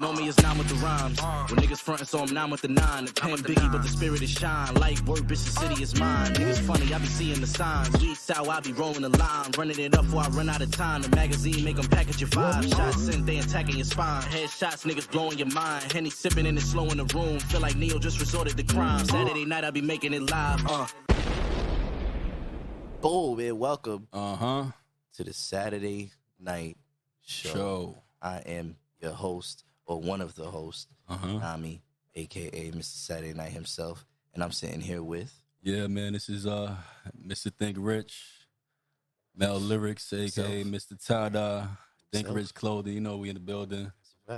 Know me as 9 with the rhymes. When niggas frontin', so I'm 9 with the 9. The pen biggie, but the spirit is shine. Light work, bitch, the city is mine. Niggas funny, I be seeing the signs. Weed sour, I be rolling the line. Running it up before I run out of time. The magazine make them package your 5 shots. In, they attacking your spine. Headshots, niggas blowing your mind. Henny sipping and it's slow in the room. Feel like Neo just resorted to crime. Saturday night, I be making it live. Boom, and welcome to the Saturday Night Show. I am your host, or one of the hosts, Namiii, a.k.a. Mr. Saturday Night himself. And I'm sitting here with... Yeah, man, this is Mr. Think Rich, Mel Lyrix, a.k.a. Mr. Tada, Think Rich Clothing. You know we in the building.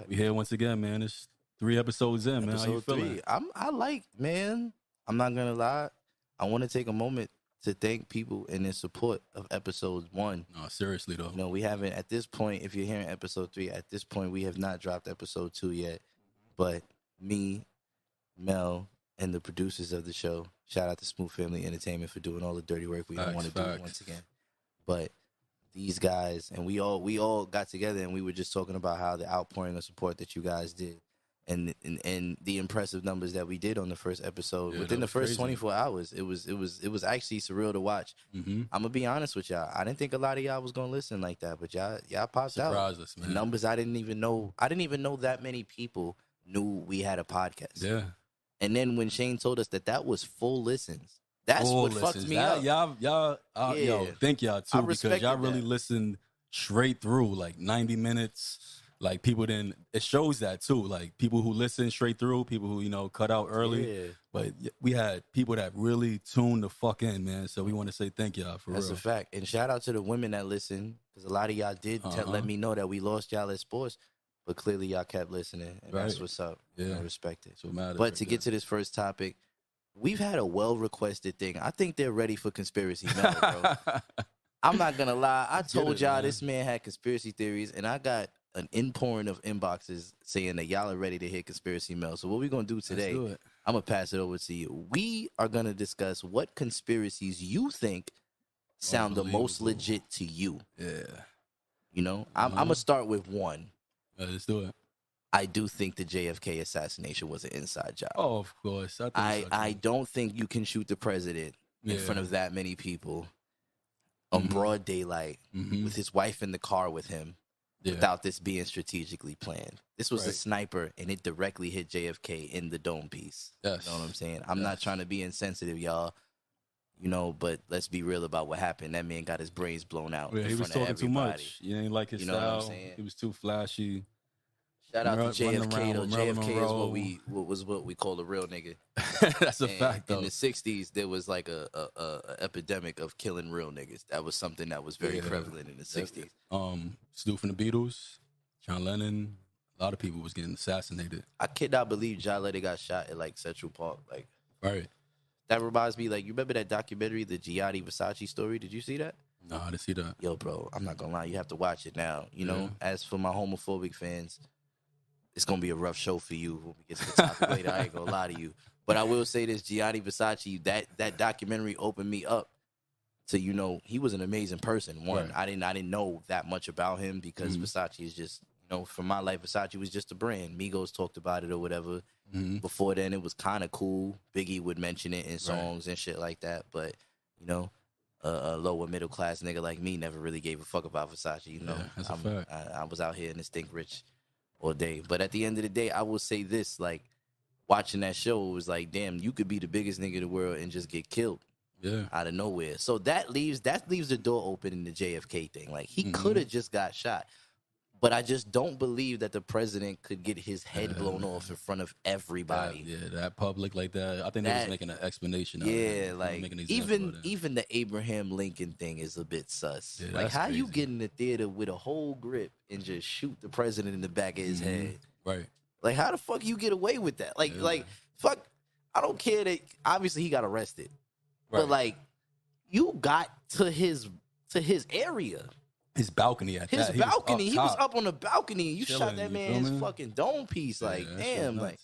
We here once again, man. It's 3 episodes in, man. How you feeling? I like, man. I'm not going to lie. I want to take a moment to thank people in their support of episode 1. No, seriously, though. You know, we haven't, at this point, if you're hearing episode 3, at this point, we have not dropped episode 2 yet. But me, Mel, and the producers of the show, shout out to Smooth Family Entertainment for doing all the dirty work we don't want to do once again. But these guys, and we all got together and we were just talking about how the outpouring of support that you guys did and the impressive numbers that we did on the first episode within the first 24 hours. It was actually surreal to watch. I'm gonna be honest with y'all. I didn't think a lot of y'all was gonna listen like that, but y'all popped out. Surprised us, man. Numbers I didn't even know that many people knew we had a podcast. Yeah. And then when Shane told us that was full listens, that's what fucked me up. Yo, thank y'all too, because y'all really listened straight through, like 90 minutes. Like people didn't, it shows that too. Like people who listen straight through, people who, cut out early. Yeah. But we had people that really tuned the fuck in, man. So we want to say thank y'all for real. That's a fact. And shout out to the women that listen, because a lot of y'all did let me know that we lost y'all at sports, but clearly y'all kept listening. And that's what's up. Yeah. I respect it. So matters, but to get to this first topic, we've had a well-requested thing. I think they're ready for conspiracy now, bro. I'm not going to lie. I told y'all this man had conspiracy theories, and I got an inpouring of inboxes saying that y'all are ready to hit conspiracy mail. So what we're going to do today, I'm going to pass it over to you. We are going to discuss what conspiracies you think sound the most legit to you. Yeah. I'm going to start with one. Let's do it. I do think the JFK assassination was an inside job. Oh, of course. I don't think you can shoot the president in front of that many people on broad daylight with his wife in the car with him. Without this being strategically planned. This was a sniper, and it directly hit JFK in the dome piece. Yes. You know what I'm saying? I'm not trying to be insensitive, y'all. But let's be real about what happened. That man got his brains blown out. Yeah, in he was front talking of too everybody. much. You ain't like his You know what I'm style. saying? He was too flashy. Shout out to JFK, though. JFK is what we call a real nigga. That's a fact, though. In the 60s, there was like a epidemic of killing real niggas. That was something that was very prevalent in the 60s. Stu from the Beatles, John Lennon, a lot of people was getting assassinated. I cannot believe John Lennon got shot at like Central Park. Like, right. That reminds me, like, you remember that documentary, the Gianni Versace story? Did you see that? No, I didn't see that. Yo, bro, I'm not gonna lie, you have to watch it now. As for my homophobic fans, it's gonna be a rough show for you when we get to the topic later. I ain't gonna lie to you. But I will say this, Gianni Versace, that documentary opened me up to, he was an amazing person. One, I didn't know that much about him because Versace is just, for my life, Versace was just a brand. Migos talked about it or whatever. Before then, it was kind of cool. Biggie would mention it in songs and shit like that. But, a lower middle class nigga like me never really gave a fuck about Versace. That's a fact. I was out here in this Think Rich all day. But at the end of the day, I will say this, like, watching that show, it was like, damn, you could be the biggest nigga in the world and just get killed out of nowhere. So that leaves the door open in the JFK thing. Like, he could have just got shot. But I just don't believe that the president could get his head blown off in front of everybody. That public like that. I think they was making an explanation. Like even the Abraham Lincoln thing is a bit sus. Yeah, like how crazy. You get in the theater with a whole grip and just shoot the president in the back of his head? Right. Like how the fuck you get away with that? Like fuck. I don't care that obviously he got arrested, but like you got to his area. His balcony at that. He was up on the balcony. You Chilling, shot that man his fucking dome piece. Like, damn, like.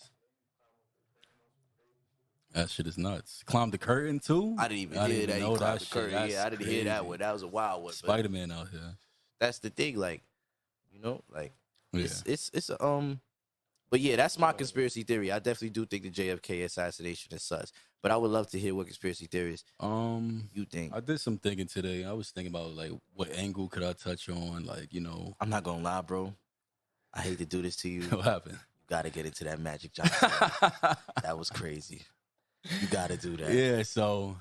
That shit is nuts. Climbed the curtain, too? I didn't even hear that. He climbed the curtain. Yeah, I didn't hear that one. That was a wild one. Spider-Man out here. That's the thing. Like, like, it's But yeah, that's my conspiracy theory. I definitely do think the JFK assassination is sus. But I would love to hear what conspiracy theories you think. I did some thinking today. I was thinking about like what angle could I touch on, like, you know. I'm not gonna lie, bro. I hate to do this to you. What happened? You gotta get into that Magic Johnson. That was crazy. You gotta do that. Yeah, so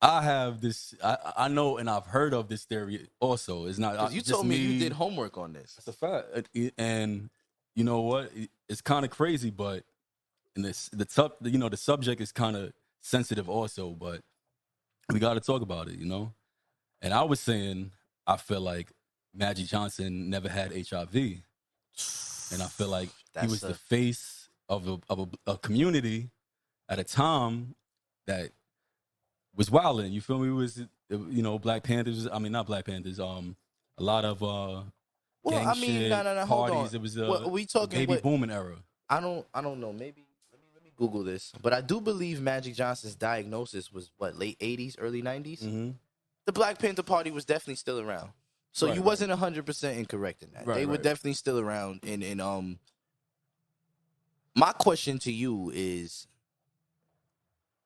I have this. I know, and I've heard of this theory also. It's not. You told me you did homework on this. That's a fact. And you know what? It's kind of crazy, but the subject is kind of sensitive also. But we got to talk about it, you know. And I was saying, I feel like Magic Johnson never had HIV, and I feel like he was the face of a community at a time that was wilding. You feel me? It was, you know, Black Panthers. I mean, not Black Panthers. A lot of gang shit, no, parties. It was baby booming era. I don't know. Maybe let me Google this. But I do believe Magic Johnson's diagnosis was what, late 80s, early 90s. Mm-hmm. The Black Panther Party was definitely still around. So you wasn't 100% incorrect in that. They were definitely still around. And my question to you is,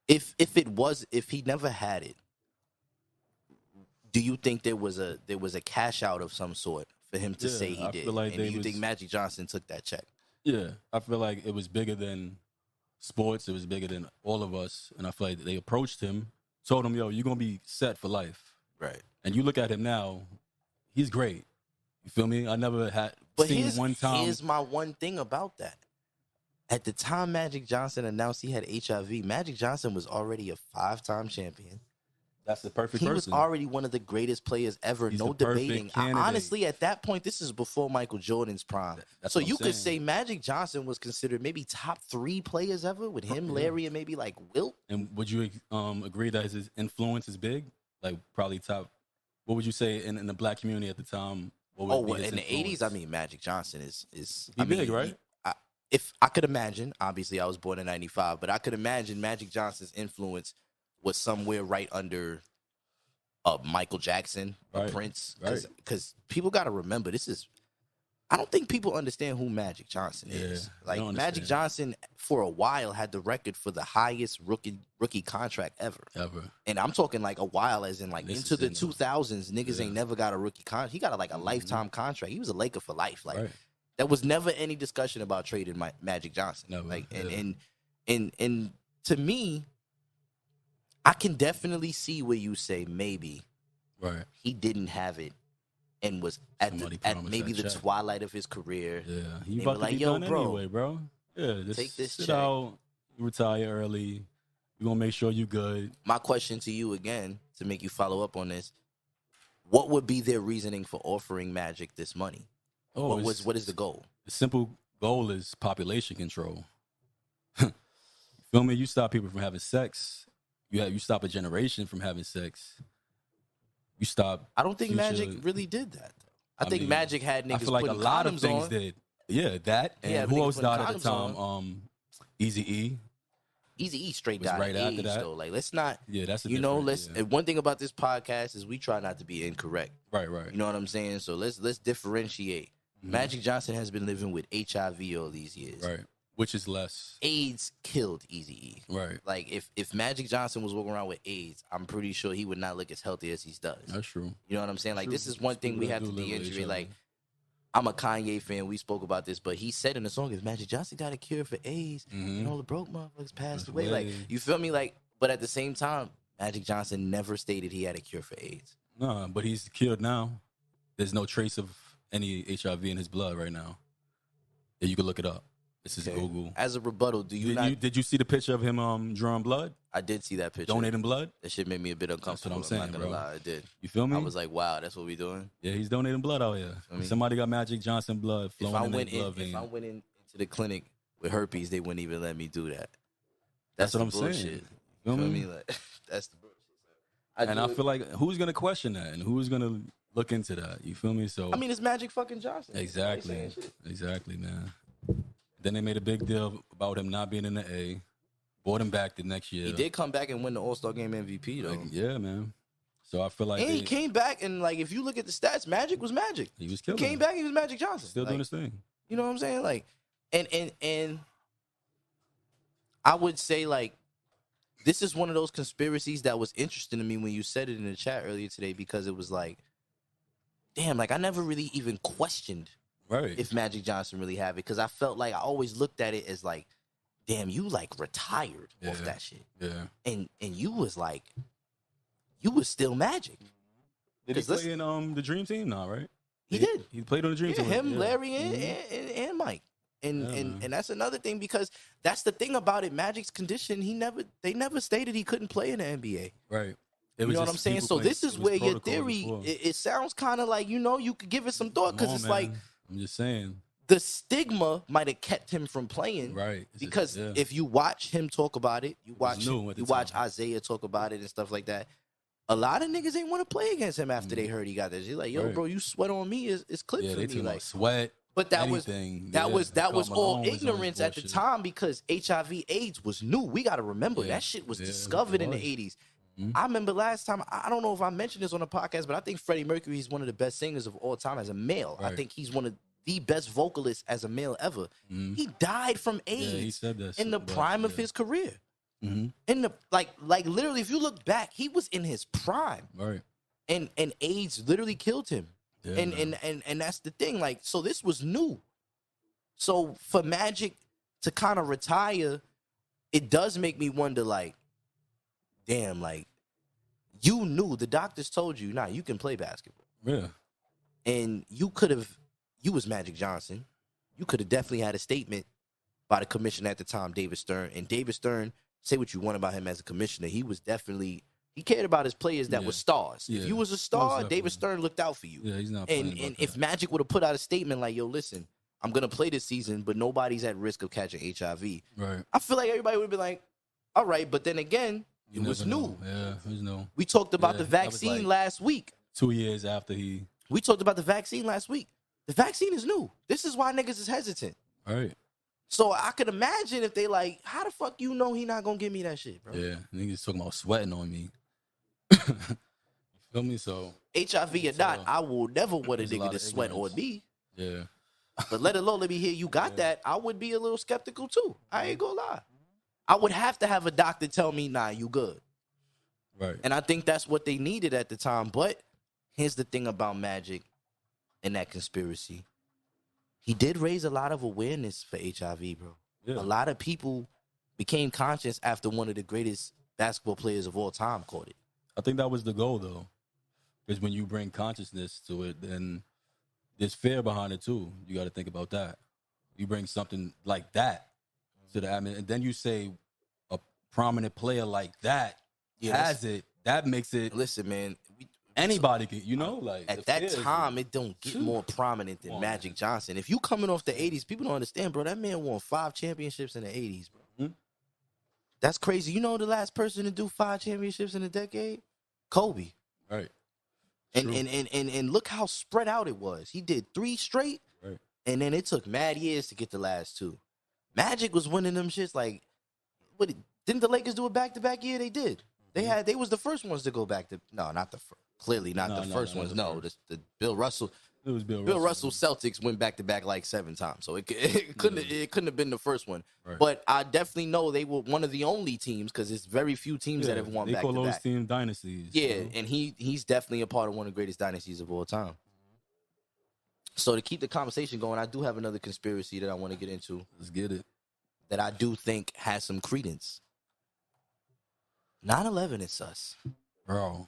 if he never had it, do you think there was a cash out of some sort for him to say he did? Like, and do you think Magic Johnson took that check? Yeah, I feel like it was bigger than sports. It was bigger than all of us. And I feel like they approached him, told him, yo, you're going to be set for life. Right. And you look at him now, he's great. You feel me? I never had seen one time. Here's my one thing about that. At the time Magic Johnson announced he had HIV, Magic Johnson was already a 5-time champion. That's the perfect person. He was already one of the greatest players ever. He's no debating. Honestly, at that point, this is before Michael Jordan's prime. So you could say Magic Johnson was considered maybe top 3 players ever with him, Larry, and maybe like Wilt. And would you agree that his influence is big? Like probably top. What would you say in the Black community at the time? What would be his in influence? the 80s, I mean, Magic Johnson is big, right? If I could imagine, obviously I was born in 95, but I could imagine Magic Johnson's influence was somewhere right under Michael Jackson, Prince. Because people got to remember, I don't think people understand who Magic Johnson is. Like, Magic Johnson, for a while, had the record for the highest rookie contract ever. And I'm talking like a while, as in like into the 2000s, niggas ain't never got a rookie contract. He got a lifetime contract. He was a Laker for life. Like, there was never any discussion about trading Magic Johnson. Never. Like, and to me, I can definitely see where you say maybe he didn't have it and was at maybe the twilight of his career. Yeah, he about to be done anyway, bro. Yeah, just take this sit check out, retire early. We're going to make sure you good. My question to you again, to make you follow up on this, what would be their reasoning for offering Magic this money? What is the goal? The simple goal is population control. Feel me? You stop people from having sex. You stop a generation from having sex. You stop. I don't think Magic really did that. I think Magic had niggas. I feel like a lot of things did. Yeah, that. And who else died at the time? Eazy-E. Eazy-E straight died right after that. Though. Like, let's not. Yeah, that's a And one thing about this podcast is we try not to be incorrect. Right. You know what I'm saying? So let's differentiate. Mm-hmm. Magic Johnson has been living with HIV all these years. Right. Which is less. AIDS killed Eazy-E. Right. Like, if Magic Johnson was walking around with AIDS, I'm pretty sure he would not look as healthy as he does. That's true. You know what I'm saying? Like, this is one thing we have to demonstrate. Like, I'm a Kanye fan. We spoke about this, but he said in the song, if Magic Johnson got a cure for AIDS, and all the broke motherfuckers passed away. Like, you feel me? Like, but at the same time, Magic Johnson never stated he had a cure for AIDS. No, but he's cured now. There's no trace of any HIV in his blood right now. Yeah, you can look it up. This is Google. As a rebuttal, did you see the picture of him drawing blood? I did see that picture. Donating blood? That shit made me a bit uncomfortable. That's what I'm saying, I'm not gonna lie, it did. You feel me? I was like, wow, that's what we doing? Yeah, he's donating blood out here. Somebody got Magic Johnson blood flowing in their blood vein. If I went into the clinic with herpes, they wouldn't even let me do that. That's what I'm bullshit. saying. You feel me? Like, that's the bullshit. I feel like, who's gonna question that and who's gonna look into that? You feel me? So I mean, it's Magic fucking Johnson. Exactly, man. Then they made a big deal about him not being in the A. Brought him back the next year. He did come back and win the All-Star Game MVP, though. Yeah, man. So I feel like he came back, and like, if you look at the stats, Magic was Magic. He was killing. He came back, he was Magic Johnson. Still doing his thing. You know what I'm saying? Like, And I would say, like, this is one of those conspiracies that was interesting to me when you said it in the chat earlier today, because it was like, damn, like I never really even questioned if Magic Johnson really had it, because I felt like I always looked at it as like, damn, you like retired off that shit. Yeah. And you was like, you was still Magic. Did he play in the Dream Team now, right? He did. He played on the Dream Team. Him, Larry, and Mike. And that's another thing, because that's the thing about it. Magic's condition, they never stated he couldn't play in the NBA. Right. You know what I'm saying? So this is where your theory, it sounds kind of like, you could give it some thought, because it's like, I'm just saying, the stigma might have kept him from playing. Right. Because if you watch him talk about it, you watch Isaiah talk about it and stuff like that, a lot of niggas ain't want to play against him after they heard he got this. He's like, yo, bro, you sweat on me is clip for me. Like sweat. But that was all ignorance at the time, because HIV/AIDS was new. We got to remember that shit was discovered in the 80s. I remember last time, I don't know if I mentioned this on the podcast, but I think Freddie Mercury is one of the best singers of all time as a male. I think he's one of the best vocalists as a male ever. He died from AIDS he said that in the prime of his career. In the like literally, if you look back, he was in his prime. Right. And AIDS literally killed him. Yeah, and that's the thing. Like, so this was new. So for Magic to kind of retire, it does make me wonder, like, damn, like, you knew, the doctors told you, nah, you can play basketball. Yeah. And you was Magic Johnson. You could have definitely had a statement by the commissioner at the time, David Stern. And David Stern, say what you want about him as a commissioner, he cared about his players that were stars. Yeah. If you was a star, David Stern looked out for you. Yeah, he's not. And if Magic would have put out a statement like, yo, listen, I'm going to play this season, but nobody's at risk of catching HIV. Right. I feel like everybody would have been like, all right, but then again, it was new. Yeah, it was new. We talked about the vaccine last week. 2 years after We talked about the vaccine last week. The vaccine is new. This is why niggas is hesitant. Right. So I could imagine if they like, how the fuck you know he not going to give me that shit, bro? Yeah, niggas talking about sweating on me. Feel me? So HIV or not, I will never want a nigga to sweat on me. Yeah. But let me hear you got that. I would be a little skeptical too. I ain't gonna lie. I would have to have a doctor tell me, nah, you good. Right. And I think that's what they needed at the time. But here's the thing about Magic and that conspiracy. He did raise a lot of awareness for HIV, bro. Yeah. A lot of people became conscious after one of the greatest basketball players of all time caught it. I think that was the goal, though. Because when you bring consciousness to it, then there's fear behind it, too. You got to think about that. You bring something like that to the atmosphere, and then you say a prominent player like that has it. That makes it. Listen, man. Anybody can, like. At that time, it don't get more prominent than Magic Johnson. If you coming off the 80s, people don't understand, bro. That man won 5 championships in the 80s, bro. Mm-hmm. That's crazy. You know the last person to do 5 championships in a decade? Kobe. Right. And look how spread out it was. He did 3 straight, right, and then it took mad years to get the last 2. Magic was winning them shits like, didn't the Lakers do a back-to-back year? They did. They was the first ones to go back to, no, not the first. Clearly not the first ones. No, the Bill Russell. It was Bill Russell Celtics went back to back like 7 times, so it couldn't have been the first one. Right. But I definitely know they were one of the only teams, because it's very few teams that have won back to back. They call those team dynasties. Yeah, and he's definitely a part of one of the greatest dynasties of all time. So to keep the conversation going, I do have another conspiracy that I want to get into. Let's get it. That I do think has some credence. 9/11 is sus, bro.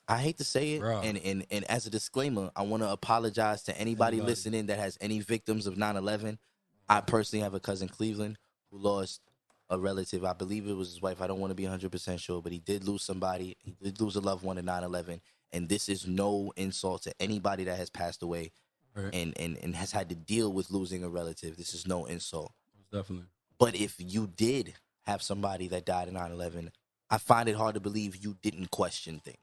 I hate to say it, and as a disclaimer, I want to apologize to anybody listening that has any victims of 9/11. I personally have a cousin, Cleveland, who lost a relative. I believe it was his wife. I don't want to be 100% sure, but he did lose somebody. He did lose a loved one in 9/11, and this is no insult to anybody that has passed away and has had to deal with losing a relative. This is no insult. Definitely. But if you did have somebody that died in 9/11, I find it hard to believe you didn't question things.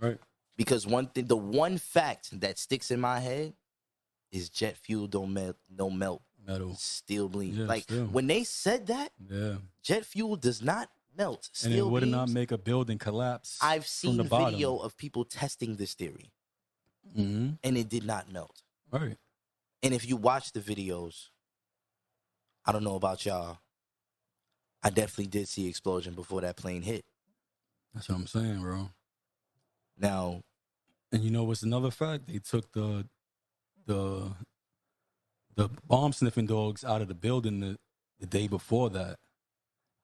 Right. Because the one fact that sticks in my head is jet fuel don't melt, metal still bleed. Yeah, like still. When they said that, jet fuel does not melt. And it would not make a building collapse. I've seen video of people testing this theory, and it did not melt. Right. And if you watch the videos, I don't know about y'all. I definitely did see explosion before that plane hit. That's what I'm saying, bro. Now, and you know what's another fact? They took the bomb sniffing dogs out of the building the day before that.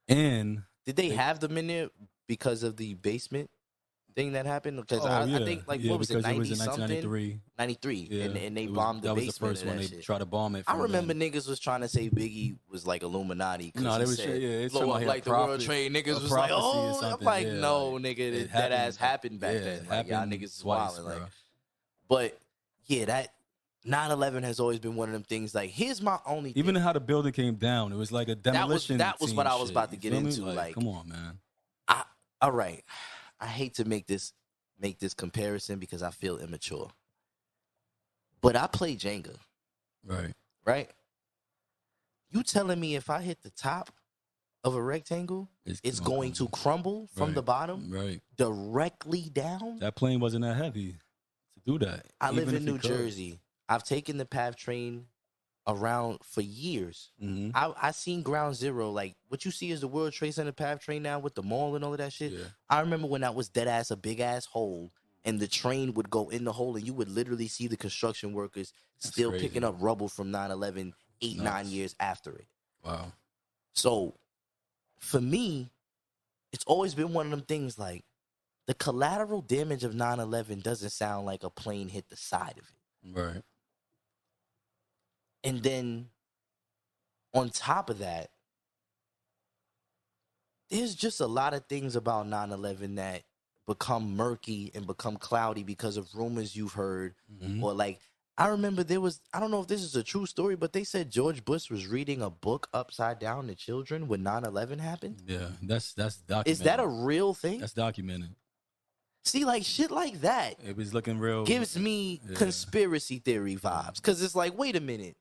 And did they have them in there because of the basement thing that happened? Because I think, like, what was it, 90 something? 93. Yeah, and they bombed the basement. That was the first one. They tried to bomb it. I remember niggas was trying to say Biggie was like Illuminati. No, they was blow up like the World Trade. Niggas was like, oh, I'm like, no, nigga, that ass happened back then. Like, y'all niggas wilding. Like, but yeah, that 9/11 has always been one of them things. Like, here's my only even how the building came down, it was like a demolition. That was what I was about to get into. Like, come on, man. All right. I hate to make this comparison because I feel immature. But I play Jenga. Right? You telling me if I hit the top of a rectangle, it's going to crumble from the bottom directly down? That plane wasn't that heavy to do that. I live in New Jersey. I've taken the PATH train around for years. Mm-hmm. I seen Ground Zero, like what you see is the World Trade Center PATH train now with the mall and all of that shit. Yeah. I remember when that was dead ass a big ass hole and the train would go in the hole and you would literally see the construction workers still picking up rubble from 9/11 9 years after it. Wow. So for me, it's always been one of them things like the collateral damage of 9/11 doesn't sound like a plane hit the side of it. Right. And then on top of that, there's just a lot of things about 9/11 that become murky and become cloudy because of rumors you've heard. Mm-hmm. Or like, I remember I don't know if this is a true story, but they said George Bush was reading a book upside down to children when 9/11 happened. Yeah, that's documented. Is that a real thing? That's documented. See, like, shit like that. It was looking real. Gives me conspiracy theory vibes. Because it's like, wait a minute.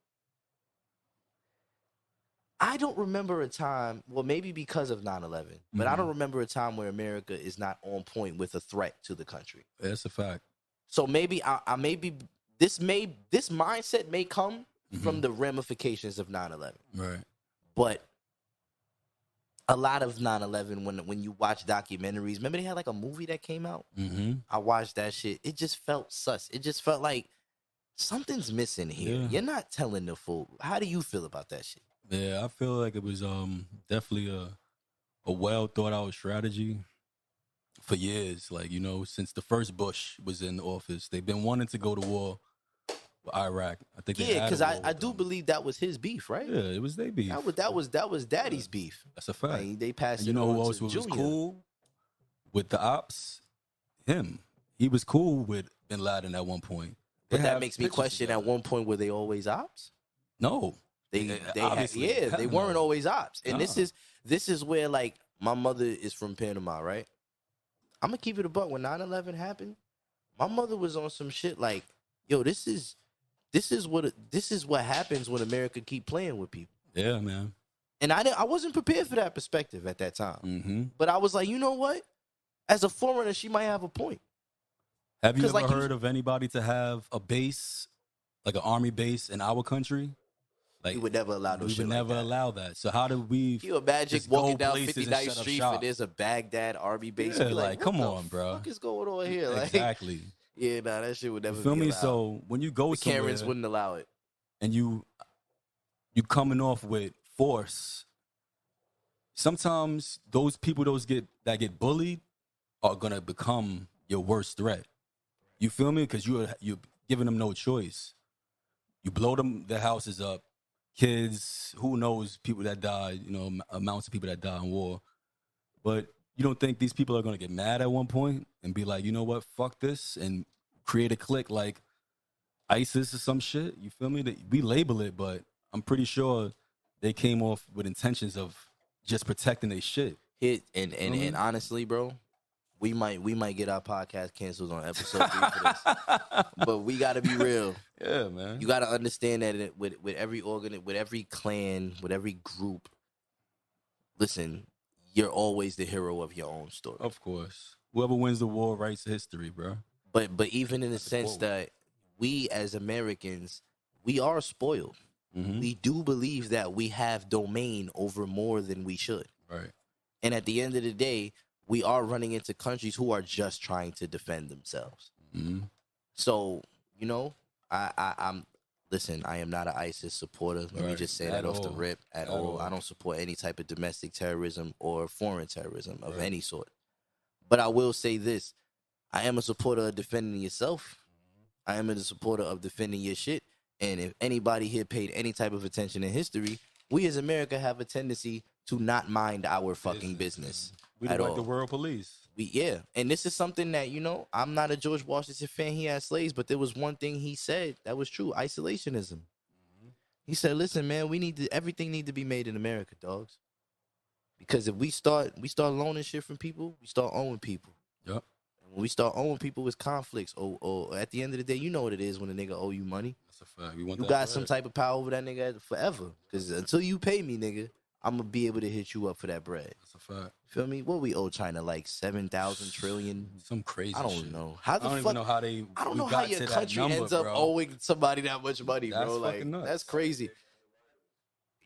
I don't remember a time, well, maybe because of 9/11, but I don't remember a time where America is not on point with a threat to the country. That's a fact. So maybe this mindset may come from the ramifications of 9/11. Right. But a lot of 9/11, when you watch documentaries, remember they had like a movie that came out? Mm-hmm. I watched that shit. It just felt sus. It just felt like something's missing here. Yeah. You're not telling the full. How do you feel about that shit? Yeah, I feel like it was definitely a well thought out strategy for years. Like, you know, since the first Bush was in office, they've been wanting to go to war with Iraq. I think because I do believe that was his beef, right? Yeah, it was their beef. That was Daddy's beef. That's a fact. Like, they passed. And you know who else was cool with the ops? Him. He was cool with Bin Laden at one point. But that makes me question: at one point, were they always ops? No. They weren't always ops. And this is where, like, my mother is from Panama, right? I'm gonna keep it a buck. When 9/11 happened, my mother was on some shit like, yo, this is what happens when America keep playing with people. Yeah, man. And I wasn't prepared for that perspective at that time. Mm-hmm. But I was like, you know what? As a foreigner, she might have a point. Have you ever heard of anybody to have a base, like an army base in our country? Like, you would never allow no shit like that. We would never allow that. So how do we... You imagine walking down 59th Street and there's a Baghdad army base? Yeah, like, come on, bro. What the fuck is going on here? Like, exactly. Yeah, nah, that shit would never be allowed. me? So when you go somewhere... Karens wouldn't allow it. And you coming off with force, sometimes those people that get bullied are going to become your worst threat. You feel me? Because you're giving them no choice. You blow their houses up. Kids, who knows, people that died, you know, amounts of people that die in war. But you don't think these people are going to get mad at one point and be like, you know what, fuck this, and create a clique like ISIS or some shit? You feel me? We label it, but I'm pretty sure they came off with intentions of just protecting their shit. And honestly, bro, we might get our podcast canceled on episode 3 for this. But we got to be real. Yeah, man. You got to understand that with every with every clan, with every group, listen, you're always the hero of your own story. Of course. Whoever wins the war writes history, bro. But even in the sense that we as Americans, we are spoiled. we do believe that we have domain over more than we should. Right. And at the end of the day, we are running into countries who are just trying to defend themselves. Mm-hmm. So, you know, I'm listen, I am not an ISIS supporter. Let me just say that off the rip at all. I don't support any type of domestic terrorism or foreign terrorism of any sort. But I will say this. I am a supporter of defending yourself. I am a supporter of defending your shit. And if anybody here paid any type of attention in history, we as America have a tendency to not mind our fucking business. We look like the world police. And this is something that, you know, I'm not a George Washington fan. He had slaves, but there was one thing he said that was true: isolationism. Mm-hmm. He said, "Listen, man, everything need to be made in America, dogs. Because if we start loaning shit from people, we start owing people. Yep. And when we start owing people, it's conflicts. Or at the end of the day, you know what it is when a nigga owe you money. That's a fact. You got some type of power over that nigga forever. Because until you pay me, nigga, I'm going to be able to hit you up for that bread. That's a fact. Feel me? What we owe China, like 7,000 trillion? Some crazy shit. I don't know. I don't even know how they. I don't know how your country ends up owing somebody that much money, bro. Like, nuts. That's crazy.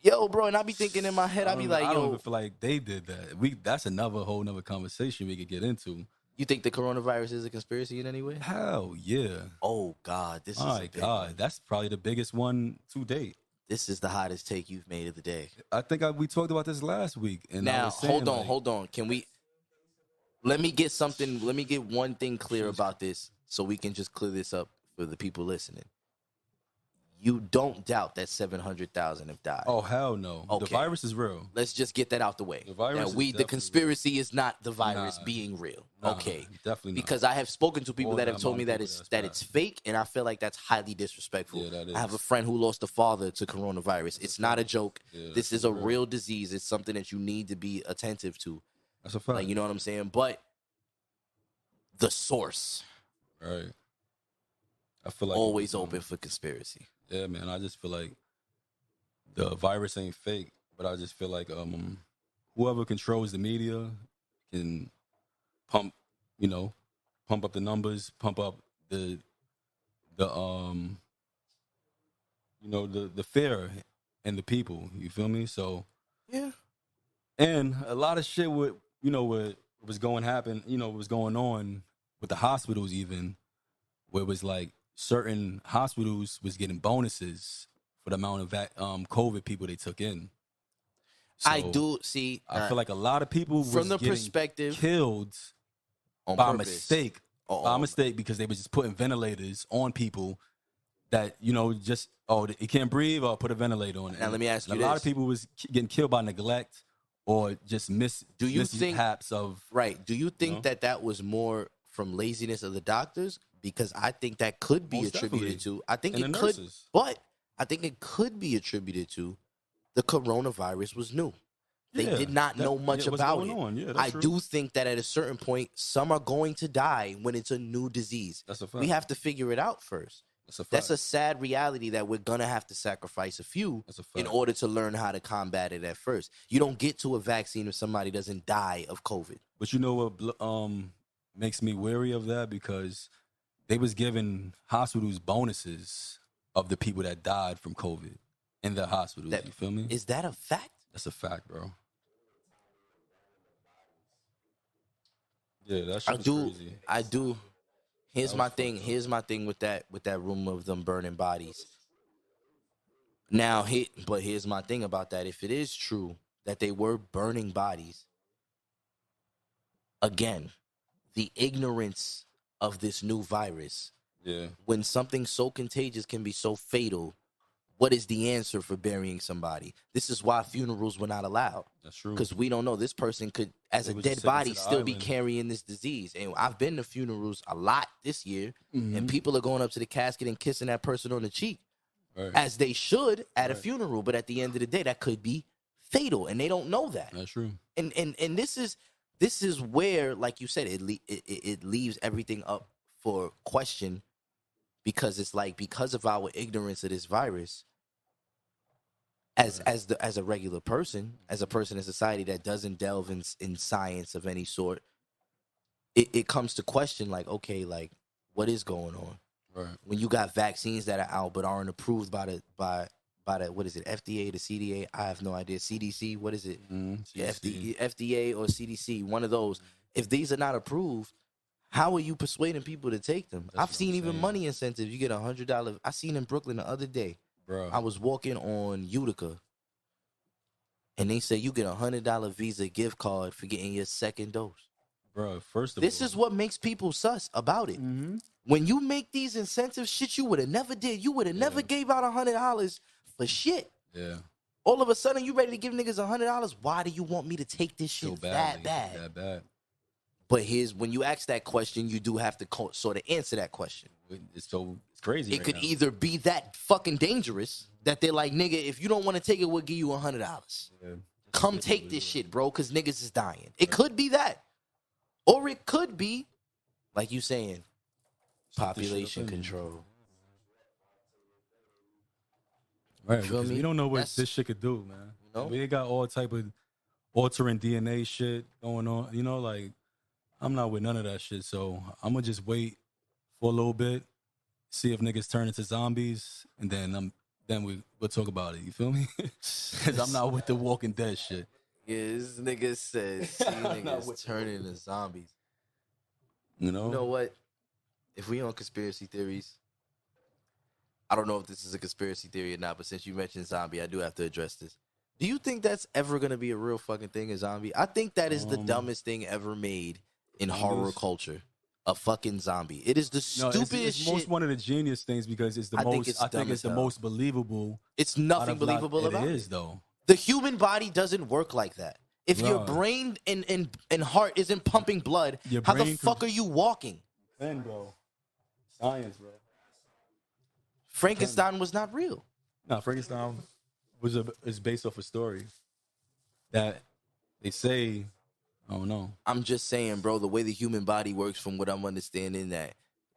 Yo, bro, and I be thinking in my head, I be like, I don't even feel like they did that. That's whole nother conversation we could get into. You think the coronavirus is a conspiracy in any way? Hell yeah. Oh, God. My God. That's probably the biggest one to date. This is the hottest take you've made of the day. I think we talked about this last week. And now, hold on. Can we... Let me get one thing clear about this so we can just clear this up for the people listening. You don't doubt that 700,000 have died. Oh, hell no. Okay. The virus is real. Let's just get that out the way. The conspiracy is not the virus being real. Okay. Definitely not. Because I have spoken to people that have told me that it's fake, and I feel like that's highly disrespectful. Yeah, that is. I have a friend who lost a father to coronavirus. It's not a joke. Yeah, this is a real disease. It's something that you need to be attentive to. That's a fact. Like, you know what I'm saying? But the source. Right. I feel like always open for conspiracy. Yeah, man. I just feel like the virus ain't fake, but I just feel like whoever controls the media can pump up the numbers, pump up the fear in the people. You feel me? So yeah. And a lot of shit what was going on with the hospitals, even where it was like certain hospitals was getting bonuses for the amount of COVID people they took in. So I do see. I feel like a lot of people from the perspective killed by mistake. Because they were just putting ventilators on people that it can't breathe or put a ventilator on it. Now let me ask you this. A lot of people was getting killed by neglect or just mishaps of right. Do you think that was more from laziness of the doctors? Because I think that could be attributed to. I think it could, but I think it could be attributed to the coronavirus was new. They did not know much about it. Yeah, I do think that at a certain point, some are going to die when it's a new disease. That's a fact. We have to figure it out first. That's a sad reality that we're going to have to sacrifice a few in order to learn how to combat it at first. You don't get to a vaccine if somebody doesn't die of COVID. But you know what makes me wary of that? Because they was giving hospitals bonuses of the people that died from COVID in the hospitals. You feel me? Is that a fact? That's a fact, bro. Yeah, that's crazy. I do. Here's my thing with that rumor of them burning bodies. Now, but here's my thing about that. If it is true that they were burning bodies, again, the ignorance of this new virus. Yeah. When something so contagious can be so fatal, what is the answer for burying somebody? This is why funerals were not allowed. That's true. Because we don't know. This person could, as a dead body, still be carrying this disease. And I've been to funerals a lot this year, and people are going up to the casket and kissing that person on the cheek, as they should at a funeral. But at the end of the day, that could be fatal, and they don't know that. That's true. And this is where, like you said, it leaves everything up for question, because it's like, because of our ignorance of this virus, as a regular person, as a person in society that doesn't delve in science of any sort, it comes to question, like, okay, like, what is going on? Right. When you got vaccines that are out but aren't approved by by the, what is it, FDA, the CDA? I have no idea. CDC, what is it? CDC. FDA or CDC, one of those. If these are not approved, how are you persuading people to take them? I've seen even money incentives. You get $100. I seen in Brooklyn the other day. Bro. I was walking on Utica, and they said you get $100 Visa gift card for getting your second dose. Bro, first of all, this is what makes people sus about it. When you make these incentives, shit you would have never did. You would have never gave out $100 for shit. Yeah. All of a sudden, you ready to give niggas $100? Why do you want me to take this shit that bad? That bad. But here's, when you ask that question, you do have to sort of answer that question. It's crazy. It could either be that fucking dangerous that they're like, nigga, if you don't want to take it, we'll give you $100. Yeah. Come take this shit, bro, because niggas is dying. It could be that. Or it could be, like you saying, population control. Right, because we don't know what this shit could do, man. You know? We got all type of altering DNA shit going on. You know, like, I'm not with none of that shit, so I'm going to just wait for a little bit, see if niggas turn into zombies, and then we'll talk about it. You feel me? Because I'm not with the Walking Dead shit. Yeah, this nigga says see niggas turning into zombies. You know what? If we on conspiracy theories, I don't know if this is a conspiracy theory or not, but since you mentioned zombie, I do have to address this. Do you think that's ever going to be a real fucking thing, a zombie? I think that is the dumbest thing ever made in horror culture. A fucking zombie. It is the stupidest it's shit. Most one of the genius things because it's the I think it's the most believable. It's nothing believable about it. It is, though. The human body doesn't work like that. If your brain and heart isn't pumping blood, how the fuck are you walking? Then, bro. Science, bro. Frankenstein was not real. No, Frankenstein is based off a story that they say, I don't know. I'm just saying, bro, the way the human body works, from what I'm understanding, that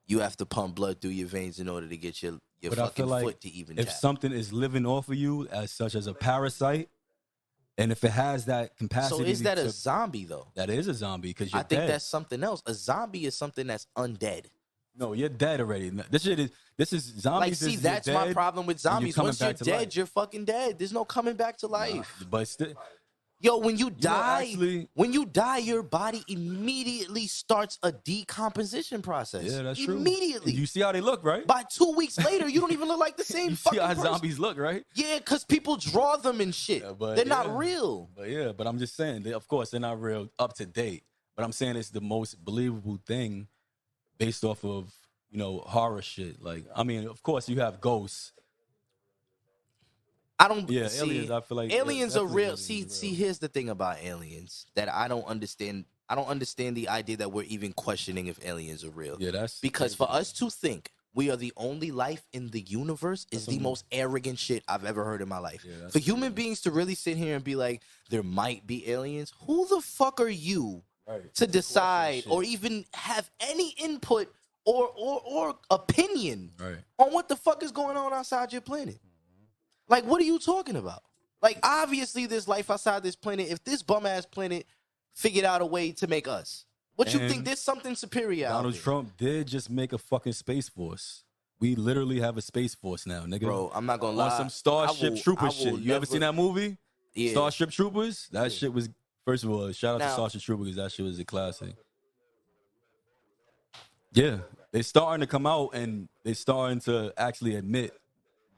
you have to pump blood through your veins in order to get your fucking foot to even if something is living off of you, as such as a parasite, and if it has that capacity, so is that a zombie though? That is a zombie because you're I think dead. that's something else. A zombie is something that's undead. No, you're dead already. This is zombies. Like, see, that's my problem with zombies. Once you're dead, life. you're fucking dead. There's no coming back to life. Nah, but still, yo, when you die, your body immediately starts a decomposition process. Yeah, that's true. Immediately. You see how they look, right? By 2 weeks later, you don't even look like the same fucking person. You see how zombies look, right? Yeah, because people draw them and shit. Yeah, they're not real. But I'm just saying, of course, they're not real up to date. But I'm saying it's the most believable thing based off of, horror shit. Like, I mean, of course, you have ghosts. I don't. Yeah, see, aliens. I feel like aliens are real. See, here's the thing about aliens that I don't understand. I don't understand the idea that we're even questioning if aliens are real. Yeah, that's because for us to think we are the only life in the universe is the most arrogant shit I've ever heard in my life. Yeah, for human beings to really sit here and be like, there might be aliens. Who the fuck are you to decide or even have any input or opinion on what the fuck is going on outside your planet? Like, what are you talking about? Like, obviously there's life outside this planet. If this bum-ass planet figured out a way to make us, what you think there's something superior out there? Donald Trump did just make a fucking Space Force. We literally have a Space Force now, nigga. Bro, I'm not gonna lie. On some Starship Troopers shit. You ever seen that movie? Yeah. Starship Troopers? That shit was, first of all, shout out to Starship Troopers because that shit was a classic. Yeah. They starting to come out and they starting to actually admit.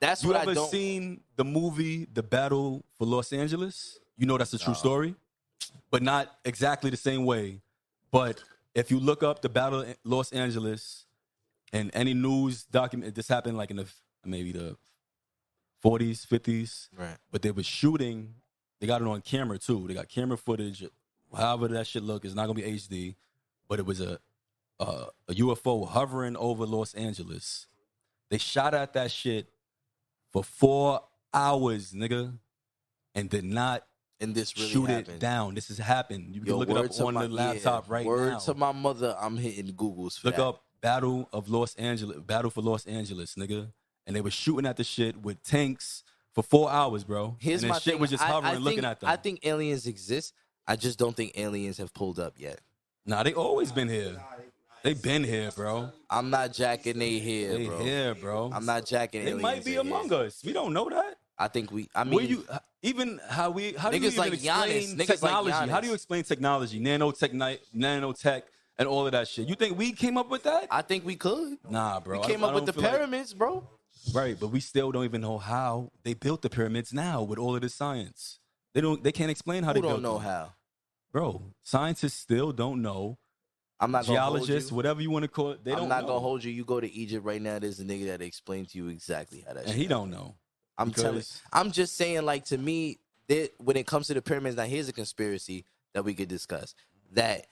That's what I don't. You ever seen the movie The Battle for Los Angeles? You know that's a true story, but not exactly the same way. But if you look up The Battle in Los Angeles and any news document, this happened like in maybe the 40s, 50s. Right. But they were shooting. They got it on camera too. They got camera footage. However that shit look, it's not gonna be HD, but it was a UFO hovering over Los Angeles. They shot at that shit for 4 hours, nigga, and did not really shoot happened. It down. This has happened. You can look it up on the laptop right now. Word to my mother, I'm hitting Google's for Look up Battle for Los Angeles, nigga. And they were shooting at the shit with tanks for 4 hours, bro. Here's and my shit thing. was just hovering, looking at them. I think aliens exist. I just don't think aliens have pulled up yet. Nah, they always been here. They been here, bro. I'm not jacking they here, bro. They here, bro. I'm not jacking aliens. They might be among us. We don't know that. I think how do you even like explain Giannis, technology? like How do you explain technology, nanotech, and all of that shit? You think we came up with that? I think we could. Nah, bro. We came up with the pyramids, bro. Right, but we still don't even know how they built the pyramids now with all of this science. They can't explain how they built them. Who don't know how? Bro, scientists still don't know. I'm not gonna hold geologists, you. Whatever you want to call it, they don't know. I'm not gonna hold you. You go to Egypt right now, there's a nigga that explains to you exactly how that shit And he don't know. I'm telling. I'm just saying, like, to me, when it comes to the pyramids, now here's a conspiracy that we could discuss. That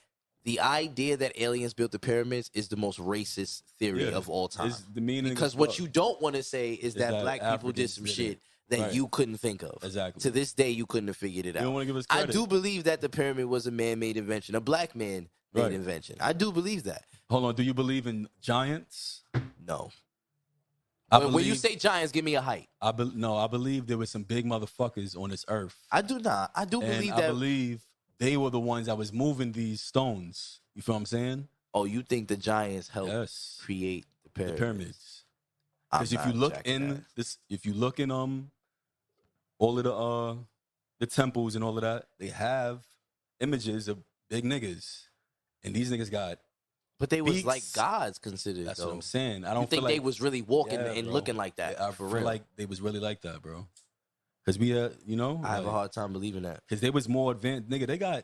the idea that aliens built the pyramids is the most racist theory of all time. Because what you don't want to say is that black people did some shit that you couldn't think of. Exactly. To this day, you couldn't have figured it out. You don't want to give us credit. I do believe that the pyramid was a man-made invention, a black man-made invention. I do believe that. Hold on. Do you believe in giants? No. When you say giants, give me a height. I believe there were some big motherfuckers on this earth. I do not. I do believe that. I believe they were the ones that was moving these stones. You feel what I'm saying? Oh, you think the giants helped create the pyramids? Because if you look in all of the temples and all of that, they have images of big niggas, and these niggas got. But they was like gods considered. That's what I'm saying. I don't think feel like they was really walking and looking like that. I feel like they was really like that, bro. Because we, I have a hard time believing that. Because they was more advanced, nigga. They got,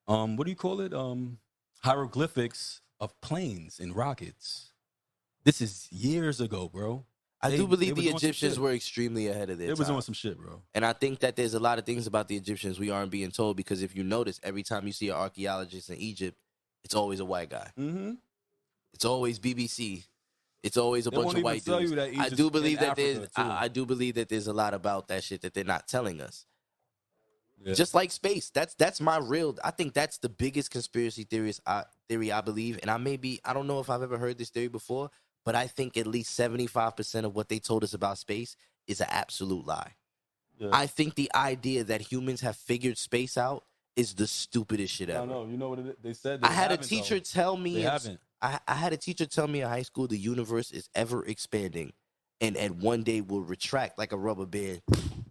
what do you call it? Hieroglyphics of planes and rockets. This is years ago, bro. I do believe the Egyptians were extremely ahead of their time. It was on some shit, bro. And I think that there's a lot of things about the Egyptians we aren't being told, because if you notice, every time you see an archaeologist in Egypt, it's always a white guy. Mm-hmm. It's always BBC. It's always a bunch of white dudes. I do believe that there's a lot about that shit that they're not telling us. Yeah. Just like space. That's my real. I think that's the biggest conspiracy theory I believe. And I don't know if I've ever heard this theory before, but I think at least 75% of what they told us about space is an absolute lie. Yeah. I think the idea that humans have figured space out is the stupidest shit ever. I know. You know what they said? I had a teacher tell me. They haven't. I had a teacher tell me in high school the universe is ever expanding and one day will retract like a rubber band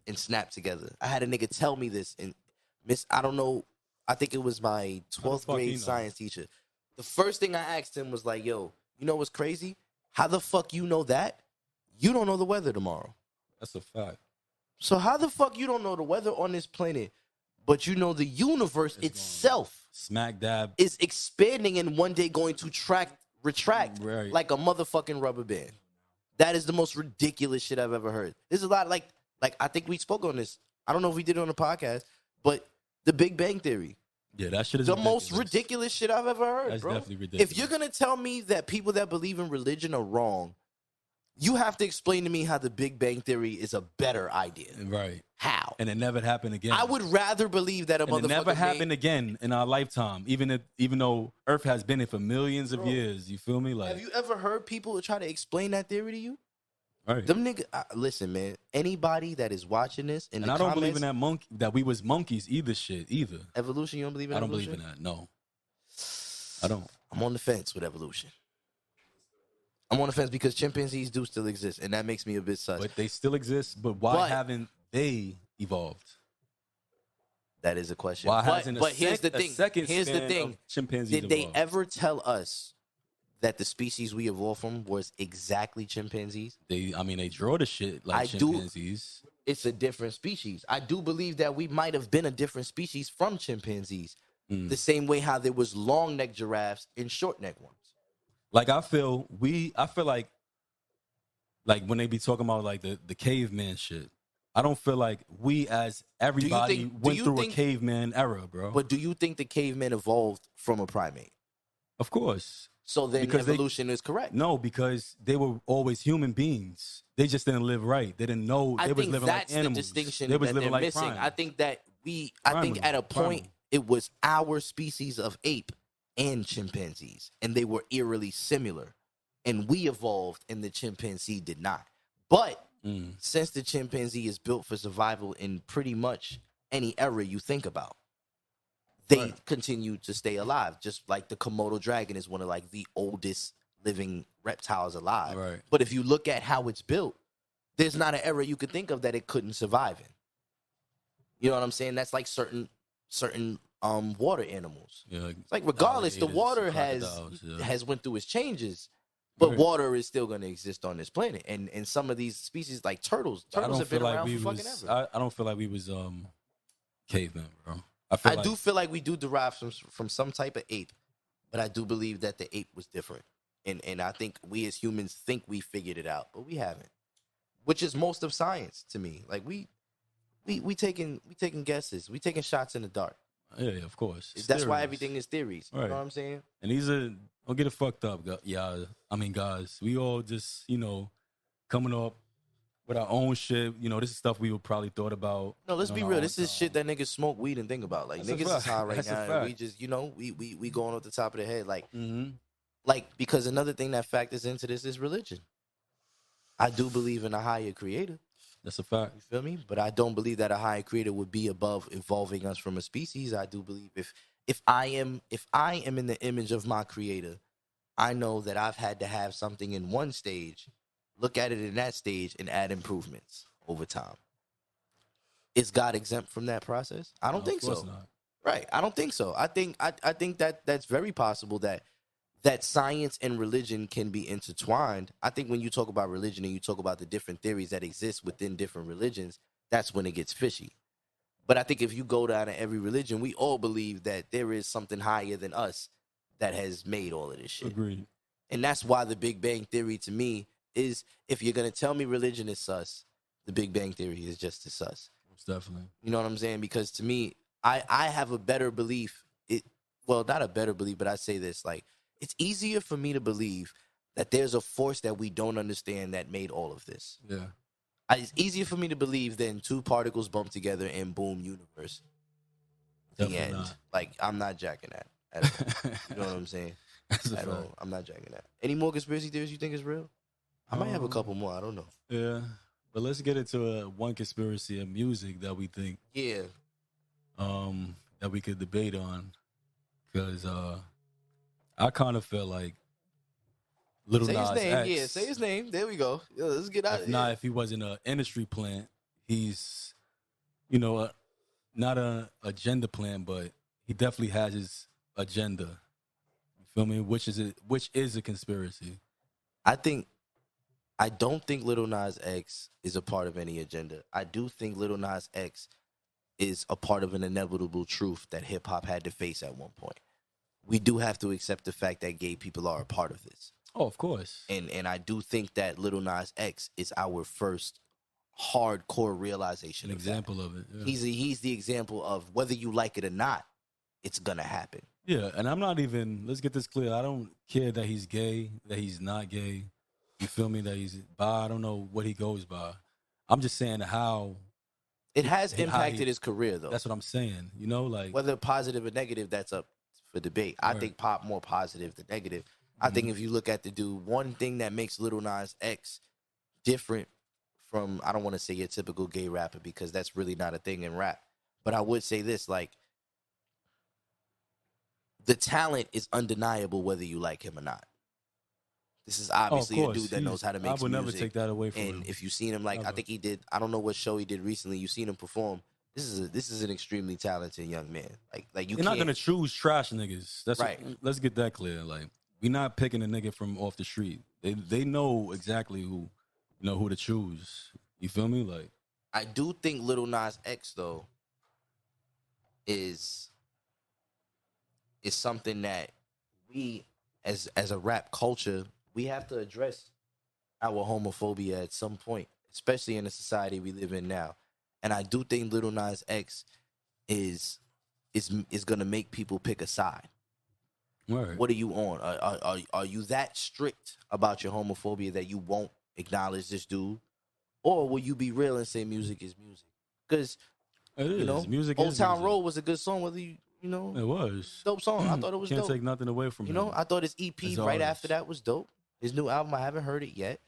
and snap together. I had a nigga tell me this, and I don't know, I think it was my 12th grade science teacher. The first thing I asked him was like, yo, you know what's crazy? How the fuck you know that? You don't know the weather tomorrow. That's a fact. So how the fuck you don't know the weather on this planet, but you know the universe itself smack dab is expanding and one day going to retract like a motherfucking rubber band. That is the most ridiculous shit I've ever heard. There's a lot like I think we spoke on this. I don't know if we did it on the podcast, but the Big Bang Theory. Yeah, that shit is the most ridiculous shit I've ever heard. That's bro. Definitely ridiculous. If you're gonna tell me that people that believe in religion are wrong, you have to explain to me how the Big Bang Theory is a better idea. Right. How? And it never happened again. I would rather believe that it never happened again in our lifetime, even though Earth has been here for millions of years. You feel me? Like, have you ever heard people try to explain that theory to you? Right. Them niggas, listen, man. Anybody that is watching this and I don't believe in that we was monkeys either. Evolution, you don't believe in evolution? I don't believe in that. No, I don't. I'm on the fence with evolution. I'm on the fence because chimpanzees do still exist, and that makes me a bit sus. But they still exist. But why haven't they evolved? That is a question. Why hasn't here's the thing. Chimpanzees Did they ever tell us that the species we evolved from was exactly chimpanzees? They draw the shit like chimpanzees. It's a different species. I do believe that we might have been a different species from chimpanzees. The same way how there was long neck giraffes and short neck ones. Like I feel like when they be talking about like the caveman shit, I don't feel like we as everybody went through a caveman era, bro. But do you think the caveman evolved from a primate? Of course. So then evolution is correct. No, because they were always human beings. They just didn't live right. They didn't know they was living like animals. I think that's the distinction that they're missing. Primates. I think that I think at a point it was our species of ape and chimpanzees, and they were eerily similar, and we evolved and the chimpanzee did not. But since the chimpanzee is built for survival in pretty much any era you think about, they continue to stay alive, just like the Komodo dragon is one of like the oldest living reptiles alive. Right. But if you look at how it's built, there's not an era you could think of that it couldn't survive in. You know what I'm saying? That's like certain water animals. Yeah, it's like regardless, the water has went through its changes, but water is still going to exist on this planet. And some of these species, like turtles have been around for fucking ever. I don't feel like we was cavemen, bro. I do feel like we do derive from some type of ape, but I do believe that the ape was different. And I think we as humans think we figured it out, but we haven't. Which is most of science to me. Like we taking guesses. We taking shots in the dark. Yeah, of course. That's theories. Why everything is theories. You know what I'm saying? And these are, don't get it fucked up. Yeah, I mean, guys, we all just, coming up with our own shit. This is stuff we would probably thought about. No, let's be real. This is shit that niggas smoke weed and think about. Like, that's niggas is high right now. And we just, we going off the top of the head. Like, because another thing that factors into this is religion. I do believe in a higher creator. That's a fact. You feel me? But I don't believe that a higher creator would be above evolving us from a species. I do believe if I am in the image of my creator, I know that I've had to have something in one stage, look at it in that stage, and add improvements over time. Is God exempt from that process? I don't think so. Of course not. Right. I don't think so. I think that that's very possible that science and religion can be intertwined. I think when you talk about religion and you talk about the different theories that exist within different religions, that's when it gets fishy. But I think if you go down to every religion, we all believe that there is something higher than us that has made all of this shit. Agreed. And that's why the Big Bang Theory to me is, if you're going to tell me religion is sus, the Big Bang Theory is just as sus. Most definitely. You know what I'm saying? Because to me, I have a better belief. Not a better belief, but I say this, like, it's easier for me to believe that there's a force that we don't understand that made all of this. Yeah. It's easier for me to believe than two particles bump together and boom, universe. Definitely the end. not. Like, I'm not jacking that at all. You know what I'm saying? At all. I'm not jacking that. Any more conspiracy theories you think is real? I might have a couple more. I don't know. Yeah. But let's get into one conspiracy of music that we think. Yeah. That we could debate on. Because I kind of feel like Lil Nas X. Yeah, say his name. There we go. Let's get out of here. If he wasn't an industry plant, he's, not an agenda plant, but he definitely has his agenda. You feel me? Which is a conspiracy. I don't think Lil Nas X is a part of any agenda. I do think Lil Nas X is a part of an inevitable truth that hip hop had to face at one point. We do have to accept the fact that gay people are a part of this. Oh, of course. And I do think that Lil Nas X is our first hardcore realization. An example of it. Yeah. He's the example of whether you like it or not, it's gonna happen. Yeah, and I'm not even, let's get this clear. I don't care that he's gay, that he's not gay. You feel me? That he's bi. I don't know what he goes by. I'm just saying how it has impacted his career, though. That's what I'm saying. Like whether positive or negative, that's up for debate. I think pop more positive than negative. I think if you look at the dude, one thing that makes Lil Nas X different from, I don't want to say your typical gay rapper because that's really not a thing in rap, but I would say this, like, the talent is undeniable whether you like him or not. This is obviously a dude that knows how to make music. I would never take that away from him. And if you seen him, like, I think he did, I don't know what show he did recently, you seen him perform. This is an extremely talented young man. Like you're not gonna choose trash niggas. That's right. Let's get that clear. Like, we're not picking a nigga from off the street. They know exactly who to choose. You feel me? Like, I do think Lil Nas X though is something that we as a rap culture, we have to address our homophobia at some point, especially in the society we live in now. And I do think Lil Nas X is gonna make people pick a side. Right. What are you on? Are you that strict about your homophobia that you won't acknowledge this dude, or will you be real and say music is music? Because music. Old Town Road was a good song. Whether it was dope song. I thought it was dope. Can't take nothing away from him. I thought his EP right after that was dope. His new album, I haven't heard it yet,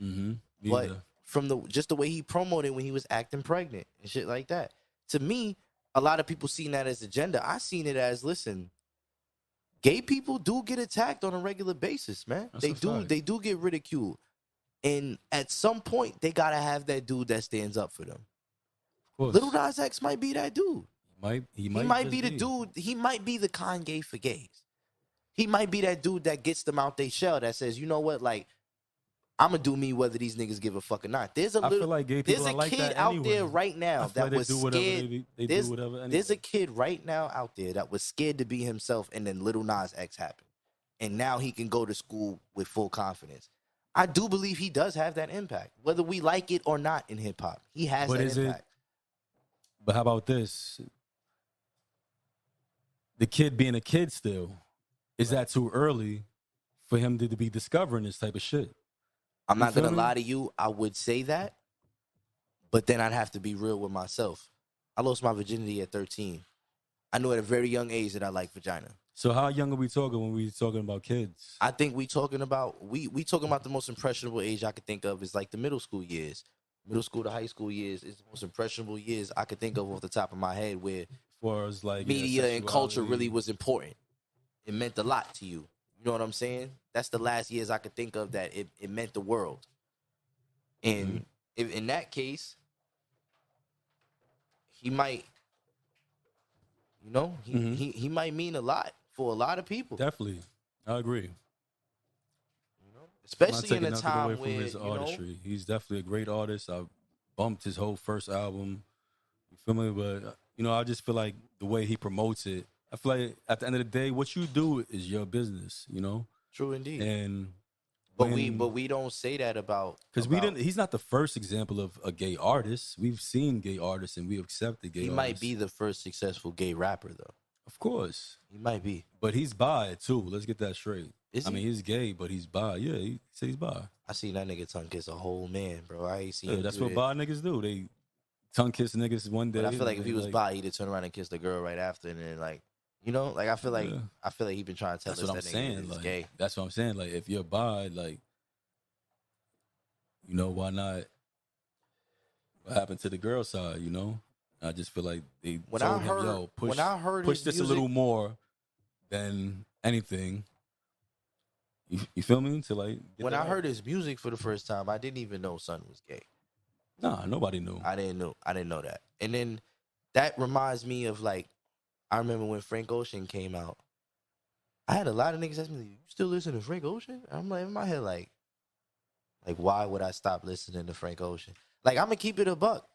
but from just the way he promoted when he was acting pregnant and shit like that, to me, a lot of people seen that as agenda. I seen it as, listen, gay people do get attacked on a regular basis, man. They do get ridiculed. And at some point, they gotta have that dude that stands up for them. Of course. Lil Nas X might be that dude. He might be the dude. He might be the Kanye for gays. He might be that dude that gets them out their shell, that says, you know what, like, I'm gonna do me whether these niggas give a fuck or not. There's a I feel like gay people there's a like kid that out anyway. there right now that was scared. There's a kid right now out there that was scared to be himself, and then Lil Nas X happened, and now he can go to school with full confidence. I do believe he does have that impact, whether we like it or not in hip hop. He has that impact. But how about this? The kid being a kid still, is that too early for him to be discovering this type of shit? I'm not gonna lie to you. I would say that, but then I'd have to be real with myself. I lost my virginity at 13. I knew at a very young age that I liked vagina. So how young are we talking when we talking about kids? I think we talking about the most impressionable age I could think of is like the middle school years. Middle school to high school years is the most impressionable years I could think of off the top of my head, where as like media and culture really was important. It meant a lot to you. You know what I'm saying? That's the last years I could think of that it meant the world. And if, in that case, he might, you know, he might mean a lot for a lot of people. Definitely. I agree. You know? Especially in a time away from his artistry. He's definitely a great artist. I bumped his whole first album. You feel me? But, you know, I just feel like the way he promotes it, I feel like at the end of the day, what you do is your business, you know? True indeed. And but we don't say that about, because he's not the first example of a gay artist. We've seen gay artists and we accepted gay artists. He might be the first successful gay rapper though. Of course. He might be. But he's bi too. Let's get that straight. Is he? I mean, he's gay, but he's bi. Yeah, he said he's bi. I seen that nigga tongue kiss a whole man, bro. I ain't seen him. That's what bi niggas do. They tongue kiss niggas one day. But I feel like if he was bi, he'd have turned around and kissed the girl right after, and then like, you know, like I feel like he been trying to tell us that nigga is gay. That's what I'm saying. Like, if you're bi, like, you know, why not? What happened to the girl side? You know, I just feel like they told him, yo, push this a little more than anything. You feel me? To like, when I heard his music for the first time, I didn't even know Son was gay. Nah, nobody knew. I didn't know that. And then that reminds me of like, I remember when Frank Ocean came out, I had a lot of niggas ask me, you still listen to Frank Ocean? I'm like, in my head, like, why would I stop listening to Frank Ocean? Like, I'm going to keep it a buck.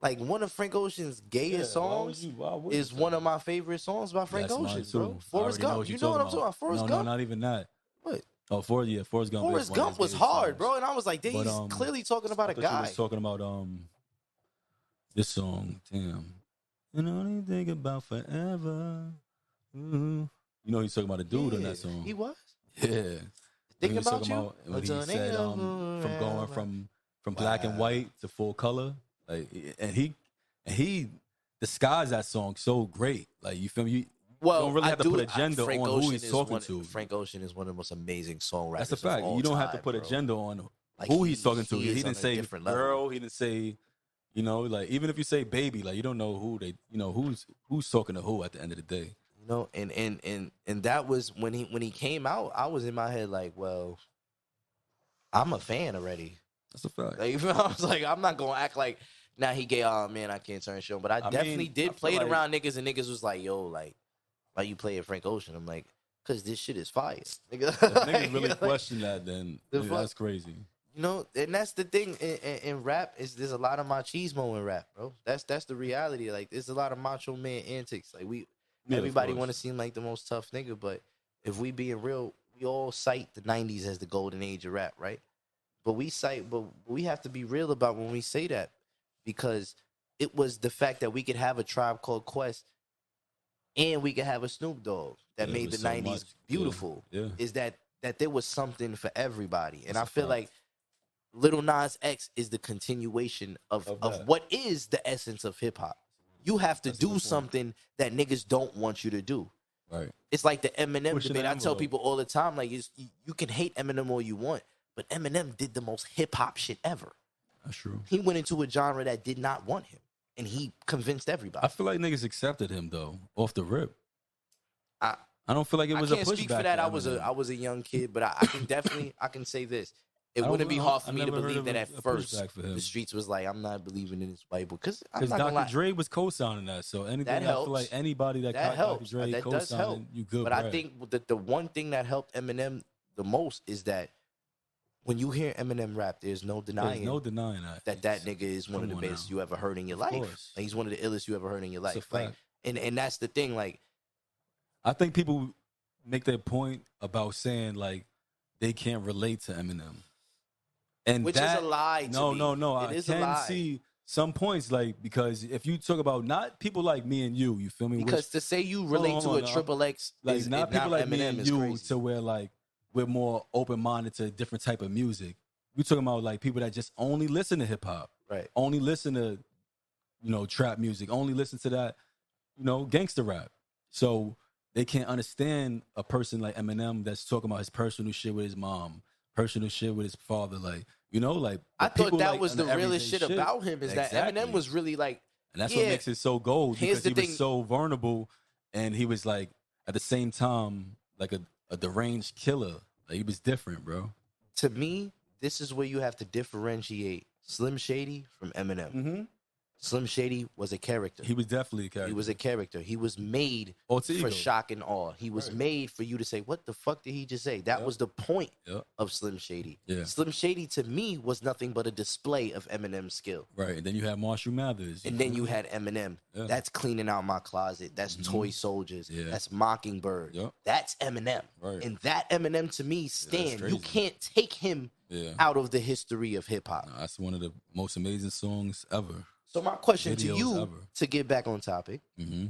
Like, one of Frank Ocean's gayest songs is one of my favorite songs by Frank Ocean, bro. Forrest Gump. You know what I'm talking about? Forrest Gump? No, not even that. What? Oh, Forrest Gump. Forrest Gump was hard, bro. And I was like, he's clearly talking about a guy. He was talking about this song, damn. And only think about forever. Mm-hmm. You know he's talking about a dude in that song. He was? Yeah. Thinking about you? When he said from going from black and white to full color. Like, and he disguised that song so great. Like, you feel me? You don't really have to put agenda on who he's talking to. Frank Ocean is one of the most amazing songwriters. That's a fact. You don't have to put agenda on who he's talking to. He didn't say girl. He didn't say, you know, like, even if you say baby, like, you don't know who's talking to who at the end of the day. You know, and that was when he came out, I was in my head like, well, I'm a fan already. That's a fact. Like, I was like, I'm not gonna act like now he gay. Oh man, I can't turn shit on. But I definitely did play it around niggas, and niggas was like, yo, like, why you play at Frank Ocean? I'm like, cause this shit is fire. If niggas really question that, then that's crazy. You know, and that's the thing in rap is there's a lot of machismo in rap, bro. That's the reality. Like, there's a lot of macho man antics. Like, everybody want to seem like the most tough nigga, but if we being real, we all cite the 90s as the golden age of rap, right? But we have to be real about when we say that, because it was the fact that we could have a Tribe Called Quest and we could have a Snoop Dogg that made the 90s beautiful. Yeah. Is that there was something for everybody. And I feel like Lil Nas X is the continuation of what is the essence of hip hop. You have to do something that niggas don't want you to do. Right. It's like the Eminem debate. I tell people all the time, like, you can hate Eminem all you want, but Eminem did the most hip hop shit ever. That's true. He went into a genre that did not want him, and he convinced everybody. I feel like niggas accepted him though, off the rip. I don't feel like it was a pushback. I can't speak for that. I was a young kid, but I can definitely I can say this. it wouldn't be hard for me to believe that at first the streets was like, I'm not believing in this white boy. Because Dr. Dre was co-signing that. So anything that I feel like anybody that Dr. Dre co-signing, you good. But I think that the one thing that helped Eminem the most is that when you hear Eminem rap, there's no denying that nigga is one of the best you ever heard in your life. Like, he's one of the illest you ever heard in your life. Like, and that's the thing. Like, I think people make their point about saying like they can't relate to Eminem. And which is a lie to me. No. I can see some points, like, because if you talk about not people like me and you feel me? Because to say you relate to a Triple X like not people like me and you to where like we're more open-minded to a different type of music. We're talking about like people that just only listen to hip-hop. Right. Only listen to, trap music. Only listen to that, gangster rap. So they can't understand a person like Eminem that's talking about his personal shit with his mom, personal shit with his father, like, like I thought that was the realest shit about him is that Eminem was really like, and that's what makes it so gold, because he was so vulnerable, and he was like at the same time like a deranged killer. Like, he was different, bro. To me, this is where you have to differentiate Slim Shady from Eminem. Mm-hmm. Slim Shady was a character. He was definitely a character. He was a character. He was made for shock and awe. He was made for you to say, what the fuck did he just say? That was the point of Slim Shady. Yeah. Slim Shady, to me, was nothing but a display of Eminem's skill. Right. And then you had Marshall Mathers. And then you had Eminem. Yeah. That's Cleaning Out My Closet. That's Toy Soldiers. Yeah. That's Mockingbird. Yep. That's Eminem. Right. And that Eminem, to me, you can't take him out of the history of hip-hop. No, that's one of the most amazing songs ever. So my question to you, to get back on topic, mm-hmm.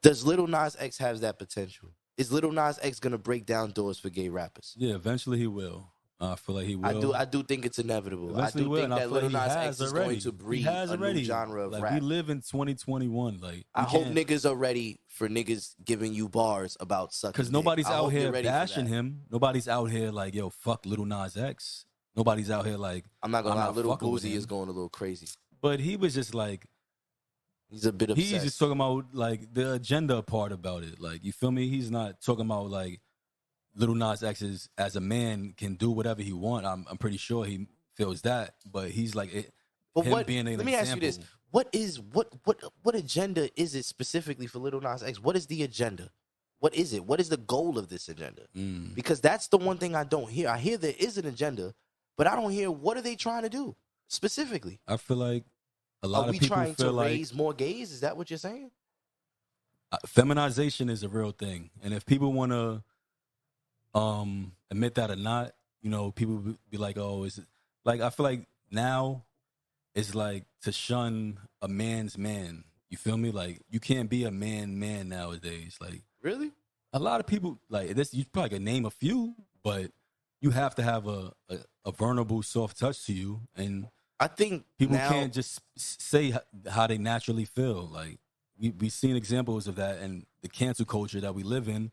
does Lil Nas X have that potential? Is Lil Nas X going to break down doors for gay rappers? Yeah, eventually he will. I feel like he will. I do think it's inevitable. Eventually I do think that Lil Nas X is going to breed a new genre of rap. We live in 2021. Like, I hope niggas are ready for niggas giving you bars about sucking. Because nobody's out here bashing him. Nobody's out here like, yo, fuck Lil Nas X. Nobody's out here like, I'm not gonna lie, Little Boozy is going a little crazy. But he was just like, he's a bit obsessed. He's just talking about like the agenda part about it. Like, you feel me? He's not talking about like Lil Nas X is, as a man, can do whatever he want. I'm pretty sure he feels that, but he's like it. But let me ask you this: what agenda is it specifically for Lil Nas X? What is the agenda? What is it? What is the goal of this agenda? Because that's the one thing I don't hear. I hear there is an agenda, but I don't hear what are they trying to do specifically. I feel like a lot of people trying to raise more gays. Is that what you're saying? Feminization is a real thing, and if people want to admit that or not, people be like, oh, is it like, I feel like now it's like to shun a man's man. You feel me? Like, you can't be a man nowadays. Like, really? A lot of people like this. You probably can name a few, but you have to have a vulnerable, soft touch to you, and I think people can't just say how they naturally feel. Like, we've seen examples of that, and the cancel culture that we live in.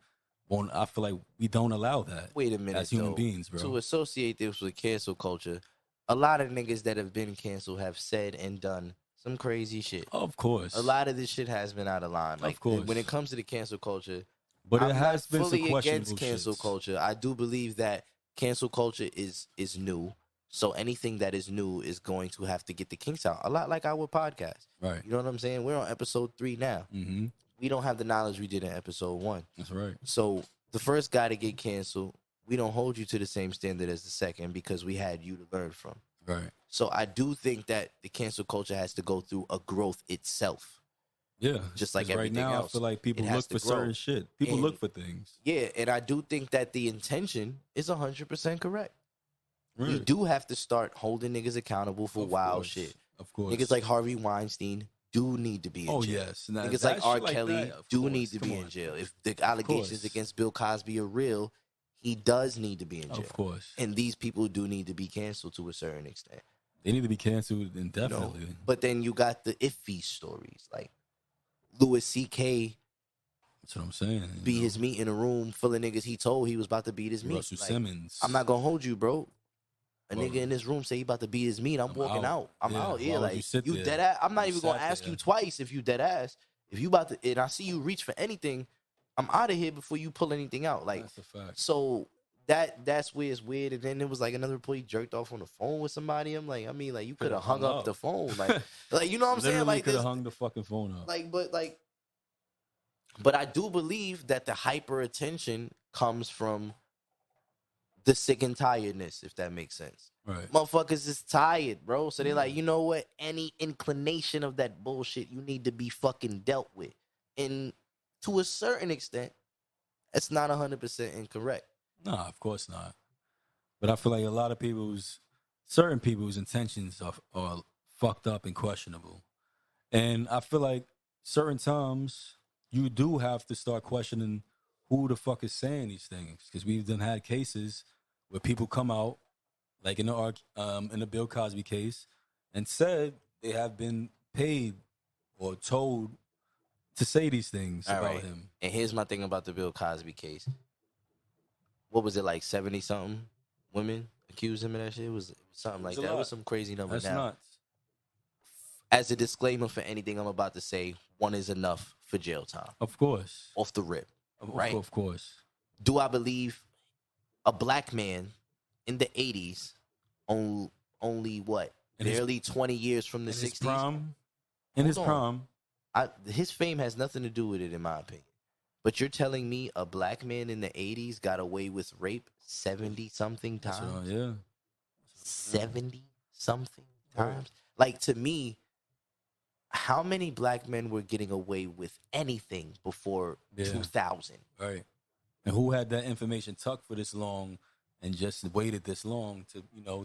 I feel like we don't allow that. Wait a minute, as human beings, bro. To associate this with cancel culture, a lot of niggas that have been canceled have said and done some crazy shit. Of course. A lot of this shit has been out of line. Like, of course. When it comes to the cancel culture, but it has been fully some against cancel culture. I do believe that cancel culture is new. So anything that is new is going to have to get the kinks out. A lot like our podcast. Right. You know what I'm saying? We're on episode 3 now. Mm-hmm. We don't have the knowledge we did in episode 1. That's right. So the first guy to get canceled, we don't hold you to the same standard as the second because we had you to learn from. Right. So I do think that the cancel culture has to go through a growth itself. Yeah. Just like everything everything else. else. I feel like people look for certain shit. People look for things. Yeah, and I do think that the intention is 100% correct. Right. We do have to start holding niggas accountable for wild shit. Of course. Niggas like Harvey Weinstein do need to be in jail. Oh, yes. Now, niggas like R. Kelly do need to be in jail. If the allegations against Bill Cosby are real, he does need to be in jail. Of course. And these people do need to be canceled to a certain extent. They need to be canceled indefinitely. But then you got the iffy stories. Like Louis C.K. That's what I'm saying. Beat his meat in a room full of niggas he told he was about to beat his meat. Russell Simmons. I'm not going to hold you, bro. A nigga in this room say he about to beat his meat. I'm walking out. I'm out. Yeah, like, you dead ass. I'm not even going to ask you twice if you dead ass. If you about to, and I see you reach for anything, I'm out of here before you pull anything out. Like, that's a fact. So that's where it's weird. And then there was like another report he jerked off on the phone with somebody. I'm like, I mean, like you could have hung up the phone, like you know what I'm saying? Like could have hung the fucking phone up. But I do believe that the hyper attention comes from the sick and tiredness, if that makes sense. Right. Motherfuckers is tired, bro. So they're like, you know what? Any inclination of that bullshit, you need to be fucking dealt with. And to a certain extent, it's not 100% incorrect. No, of course not. But I feel like a lot of certain people's intentions are fucked up and questionable. And I feel like certain times you do have to start questioning who the fuck is saying these things. Because we've done had cases where people come out, like in the Bill Cosby case, and said they have been paid or told to say these things about him. And here's my thing about the Bill Cosby case. What was it, like 70-something women accused him of that shit? It was something like that. It was some crazy number. That's nuts. As a disclaimer for anything I'm about to say, one is enough for jail time. Of course. Off the rip. Right? Of course. Do I believe a black man in the 80s, only what? Barely 20 years from the 60s? In his prime. His fame has nothing to do with it, in my opinion. But you're telling me a black man in the 80s got away with rape 70-something times? Yeah. 70-something times? Like, to me, how many black men were getting away with anything before 2000? Right. And who had that information tucked for this long and just waited this long to,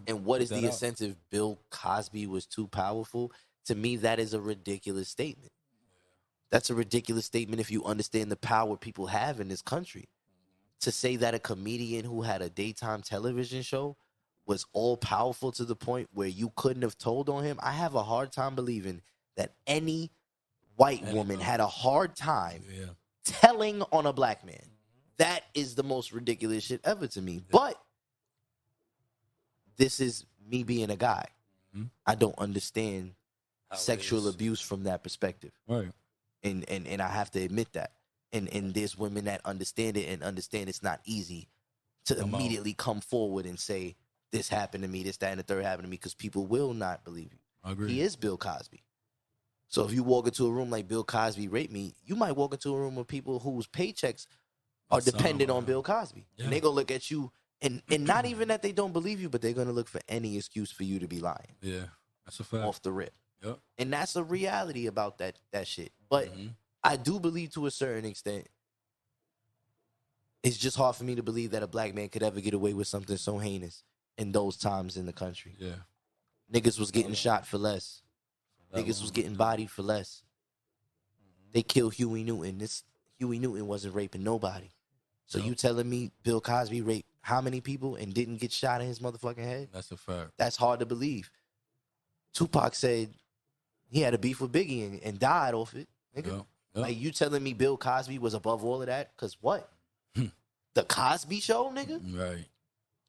And what is the incentive? Bill Cosby was too powerful? To me, that is a ridiculous statement. That's a ridiculous statement if you understand the power people have in this country. To say that a comedian who had a daytime television show was all powerful to the point where you couldn't have told on him, I have a hard time believing that any white woman had a hard time telling on a black man. That is the most ridiculous shit ever to me. But this is me being a guy. I don't understand sexual abuse from that perspective. Right. And I have to admit that. And there's women that understand it and understand it's not easy to immediately come forward and say, this happened to me, this, that, and the third happened to me, because people will not believe you. I agree. He is Bill Cosby. So if you walk into a room like Bill Cosby raped me, you might walk into a room with people whose paychecks are dependent on Bill Cosby. Yeah. And they're going to look at you, and not even that they don't believe you, but they're going to look for any excuse for you to be lying. Yeah, that's a fact. Off the rip. Yep. And that's a reality about that shit. But I do believe to a certain extent, it's just hard for me to believe that a black man could ever get away with something so heinous in those times in the country. Yeah. Niggas was getting shot for less. Niggas was getting bodied for less. They killed Huey Newton. Huey Newton wasn't raping nobody. So you telling me Bill Cosby raped how many people and didn't get shot in his motherfucking head? That's a fact. That's hard to believe. Tupac said he had a beef with Biggie and died off it. Nigga. Like, you telling me Bill Cosby was above all of that? Because what? The Cosby Show, nigga? Right.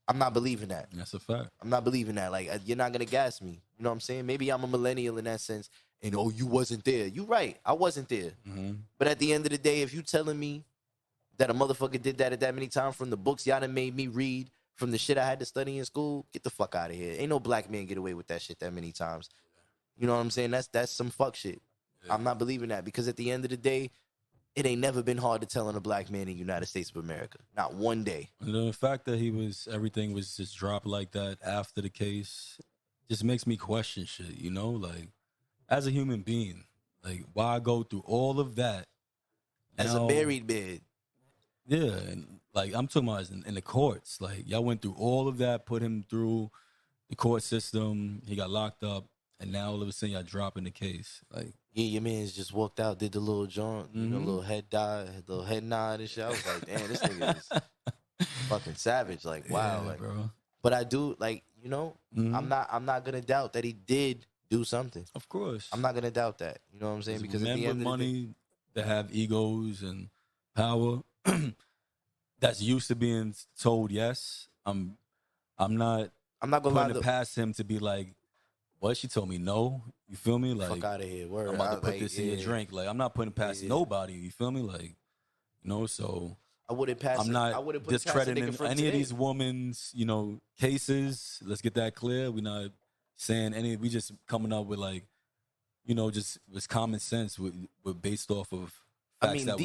I'm not believing that. That's a fact. I'm not believing that. Like, you're not going to gas me. You know what I'm saying? Maybe I'm a millennial in that sense. And, you wasn't there. You right. I wasn't there. But at the end of the day, if you telling me that a motherfucker did that at that many times from the books y'all done made me read, from the shit I had to study in school, get the fuck out of here. Ain't no black man get away with that shit that many times. You know what I'm saying? That's some fuck shit. Yeah. I'm not believing that, because at the end of the day, it ain't never been hard to tell on a black man in the United States of America. Not one day. And the fact that everything was just dropped like that after the case just makes me question shit, Like, as a human being, like, why go through all of that? As a married man. Yeah, and like, I'm talking about in the courts. Like, y'all went through all of that, put him through the court system, he got locked up, and now all of a sudden y'all dropping the case. Like, yeah, your man's just walked out, did the little joint, little head nod and shit. I was like, damn, this nigga is fucking savage. Like, wow, yeah, like, bro. But I do, like, I'm not gonna doubt that he did do something. Of course, I'm not gonna doubt that. You know what I'm saying? Because men at the end with of the money that have egos and power, that's used to being told yes. I'm not gonna putting it past him to be like, what? She told me no. You feel me? Like, fuck out of here. Word. I'm about to put this in your drink. Like, I'm not putting it past nobody. You feel me? Like, so I wouldn't pass. I'm not discrediting any of these women's, cases. Let's get that clear. We're not saying any. We just coming up with like, just with common sense, with based off of facts. I mean, that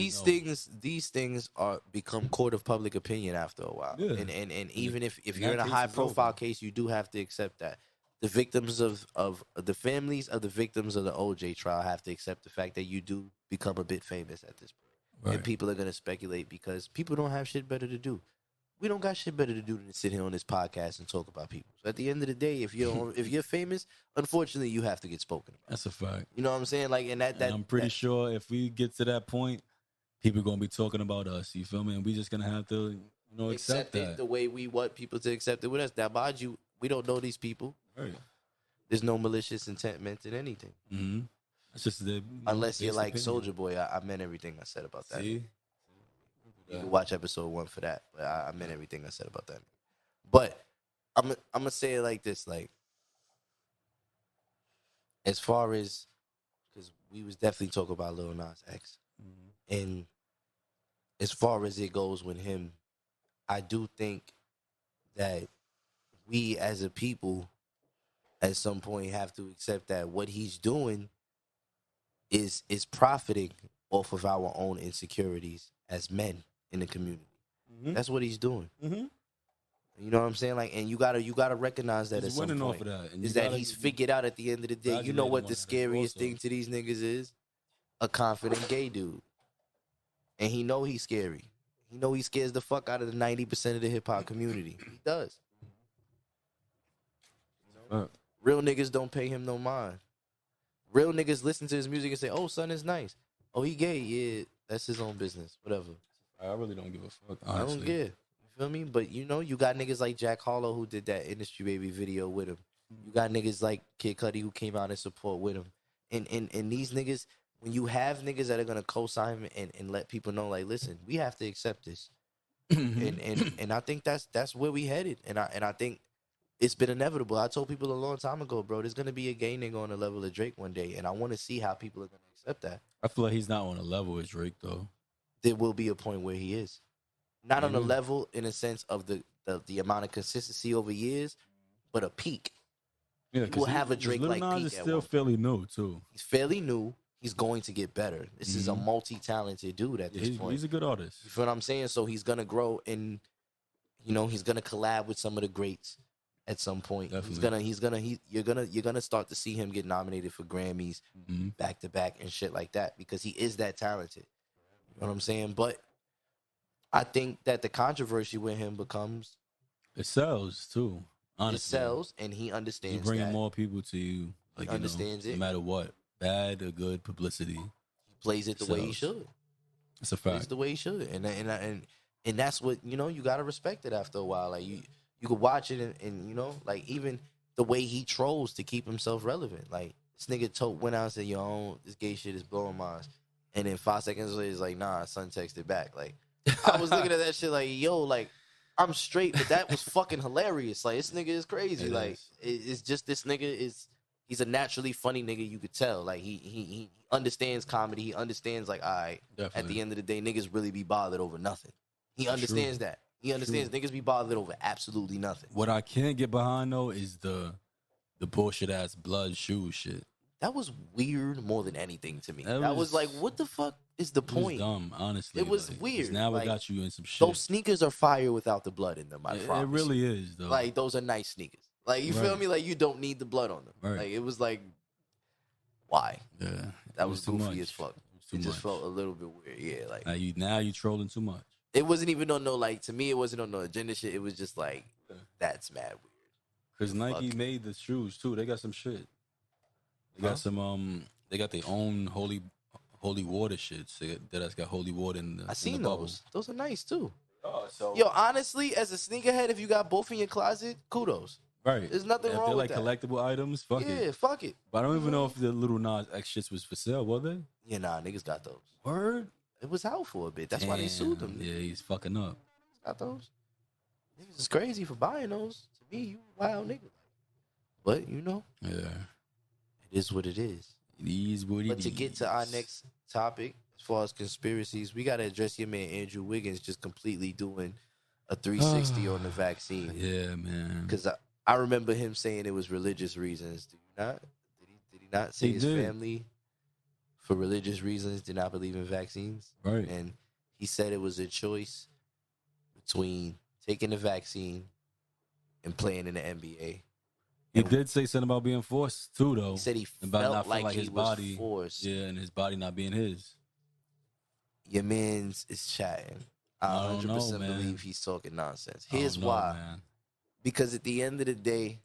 these things are become court of public opinion after a while. Yeah. And even if you're in a high profile case, you do have to accept that. The victims of the families of the victims of the OJ trial have to accept the fact that you do become a bit famous at this point. Right. And people are going to speculate because people don't have shit better to do. We don't got shit better to do than sit here on this podcast and talk about people. So at the end of the day, if you're famous, unfortunately, you have to get spoken about. That's a fact. You know what I'm saying? Like, and I'm pretty sure if we get to that point, people are going to be talking about us. You feel me? And we just going to have to, accept that. It the way we want people to accept it with us. Now, mind you, we don't know these people. Right. There's no malicious intent meant in anything. Mm-hmm. It's just unless you're like Soulja Boy, I meant everything I said about that. See? You can watch episode 1 for that. But I meant everything I said about that. But I'm gonna say it like this, like as far as because we was definitely talking about Lil Nas X, and as far as it goes with him, I do think that we as a people at some point have to accept that what he's doing is profiting off of our own insecurities as men in the community. Mm-hmm. That's what he's doing. Mm-hmm. You know what I'm saying? Like, and you gotta recognize that he's at some point. Off of that. Is that he's figured out at the end of the day. You know what the scariest thing to these niggas is? A confident gay dude. And he know he's scary. He know he scares the fuck out of the 90% of the hip hop community. He does. Real niggas don't pay him no mind. Real niggas listen to his music and say, "Oh, son is nice. Oh, he gay. Yeah, that's his own business. Whatever." I really don't give a fuck, honestly. I don't care. You feel me? But you got niggas like Jack Harlow who did that Industry Baby video with him. You got niggas like Kid Cudi who came out in support with him. And these niggas, when you have niggas that are gonna co-sign and let people know, like, listen, we have to accept this. and I think that's where we headed. And I think it's been inevitable. I told people a long time ago, bro, there's gonna be a gay nigga on the level of Drake one day, and I want to see how people are gonna accept that. I feel like he's not on a level with Drake though. There will be a point where he is, not on a level in a sense of the amount of consistency over years, but a peak. Yeah, we'll have a Drake like Lil Nas is still fairly new too. He's fairly new. He's going to get better. This is a multi-talented dude at this point. He's a good artist. You feel what I'm saying? So he's gonna grow, and he's gonna collab with some of the greats. At some point, definitely. you're gonna start to see him get nominated for Grammys back to back and shit like that because he is that talented. You know what I'm saying? But I think that the controversy with him becomes it sells too. Honestly, it sells, and he understands. He's bringing more people to you. Like, he understands it, no matter what, bad or good publicity. He plays it the way he should. It's a fact. It's the way he should, and that's what you gotta respect it after a while. Like you could watch it and like even the way he trolls to keep himself relevant. Like this nigga went out and said, "Yo, this gay shit is blowing minds," and then 5 seconds later, he's like, "Nah," son texted back. Like I was looking at that shit like, "Yo, like I'm straight," but that was fucking hilarious. Like this nigga is crazy. It's just this nigga he's a naturally funny nigga. You could tell. Like he understands comedy. He understands like, all right, at the end of the day, niggas really be bothered over nothing. He understands that. He understands niggas be bothered over absolutely nothing. What I can't get behind though is the bullshit ass blood shoe shit. That was weird more than anything to me. That was like, what the fuck is the point? It was dumb, honestly. It was weird. Now it got you in some shit. Those sneakers are fire without the blood in them, I promise. It really is, though. Like, those are nice sneakers. Like, you feel me? Like, you don't need the blood on them. Right. Like, it was like, why? Yeah. That was goofy as fuck. It just felt a little bit weird. Yeah, like. Now you trolling too much. It wasn't even on to me, it wasn't on no agenda shit. It was just like, that's mad weird. Because Nike made the shoes, too. They got some shit. They got some, they got their own holy water shits. That's got holy water in the I seen the those. Those are nice, too. Oh, so. Yo, honestly, as a sneakerhead, if you got both in your closet, kudos. Right. There's nothing wrong with that. They're like collectible items, fuck it. Yeah, fuck it. But I don't even know if the Lil Nas X shits was for sale, were they? Yeah, nah, niggas got those. Word? It was out for a bit. That's why they sued them. Yeah, he's fucking up. Got those. Niggas is crazy for buying those. To me, you a wild nigga. But, Yeah. It is what it is. It is what it is. But to get to our next topic, as far as conspiracies, we gotta address your man Andrew Wiggins just completely doing a 360 on the vaccine. Yeah, man. Because I remember him saying it was religious reasons. Do you not? Did he not say his family, for religious reasons, did not believe in vaccines? Right. And he said it was a choice between taking the vaccine and playing in the NBA. He did say something about being forced too, though. He said he about felt not like his he body was forced. Yeah, and his body not being his. Your man's is chatting. I 100% believe he's talking nonsense. Here's why. Man. Because at the end of the day,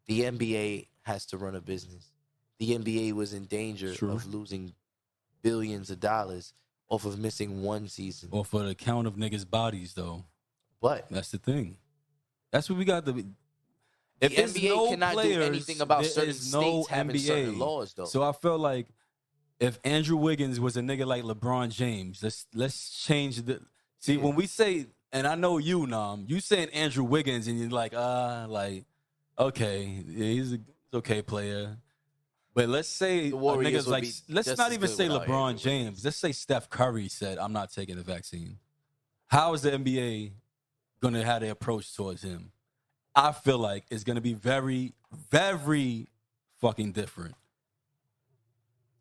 the NBA has to run a business. The NBA was in danger of losing billions of dollars off of missing one season. Or for the count of niggas' bodies, though. But that's the thing. That's what we got to. If the NBA cannot do anything about certain states having certain laws, though. So I felt like if Andrew Wiggins was a nigga like LeBron James, let's change the. See, when we say, and I know you, Nam, you saying Andrew Wiggins, and you're like, okay, he's an okay player. But let's say niggas like, let's not even say LeBron James. Let's say Steph Curry said, I'm not taking the vaccine. How is the NBA going to have their approach towards him? I feel like it's going to be very, very fucking different.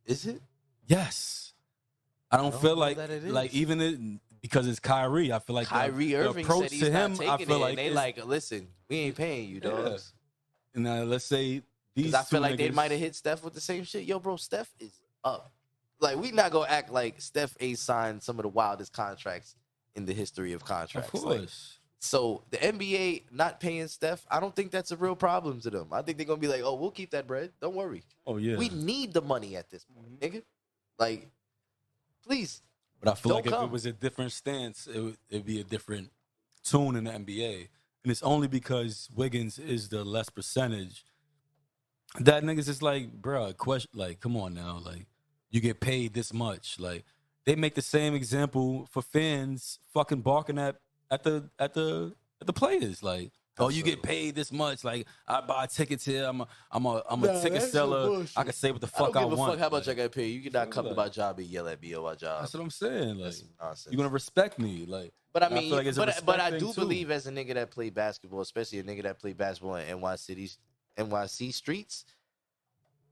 Is it? Yes. I don't feel like even because it's Kyrie, I feel like Kyrie Irving approach said he's to him, not taking I feel like they like, listen, we ain't paying you, dogs. And let's say these. I feel like they might have hit Steph with the same shit. Yo, bro, Steph is up. Like, we not gonna act like Steph ain't signed some of the wildest contracts in the history of contracts. Of course. Like, so the NBA not paying Steph, I don't think that's a real problem to them. I think they're gonna be like, oh, we'll keep that bread. Don't worry. Oh yeah. We need the money at this point, nigga. Like, please. But I feel like if it was a different stance, it'd be a different tune in the NBA. And it's only because Wiggins is the less percentage. That niggas is like, bruh, come on now. Like, you get paid this much. Like, they make the same example for fans fucking barking at the players. Like, oh, you get paid this much. Like, I buy tickets here. I'm a ticket seller. I can say what the fuck I want. I don't give a fuck how much I got paid. You cannot come to my job and yell at me on my job. That's what I'm saying. Like, you're gonna respect me. Like, but I mean, but I do believe as a nigga that played basketball, especially a nigga that played basketball in NYC streets,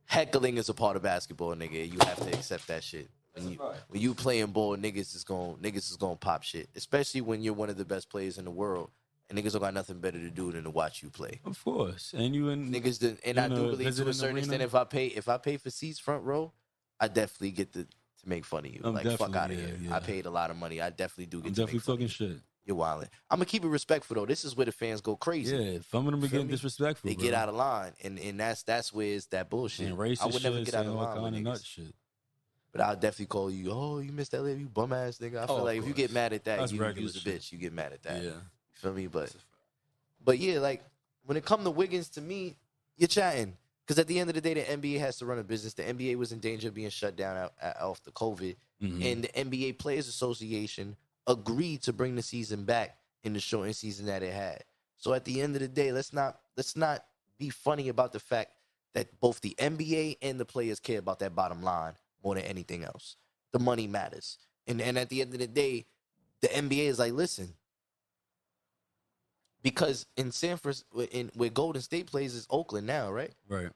heckling is a part of basketball, nigga. You have to accept that shit. When you playing ball, niggas is gonna pop shit, especially when you're one of the best players in the world. And niggas don't got nothing better to do than to watch you play. Of course. And you and niggas and I do believe to a certain extent if I pay for seats front row, I definitely get to make fun of you. Like, fuck out of here. Yeah. I paid a lot of money. I definitely do get to make fun of you. Shit. You're wilding. I'm gonna keep it respectful though. This is where the fans go crazy. Yeah, some of them are getting disrespectful. They get out of line. And that's where it's that bullshit. And racist, I would never get out of line with nut shit. But I'll definitely call you, oh, you missed that lady, you bum ass nigga. I feel like if you get mad at that, you use a bitch. You get mad at that. Yeah. You feel me? But yeah, like, when it comes to Wiggins, to me, you're chatting. Because at the end of the day, the NBA has to run a business. The NBA was in danger of being shut down off the COVID. Mm-hmm. And the NBA Players Association agreed to bring the season back in the shortened season that it had. So at the end of the day, let's not be funny about the fact that both the NBA and the players care about that bottom line more than anything else. The money matters. And at the end of the day, the NBA is like, listen, because in San Francisco, where Golden State plays is Oakland now, right? Right.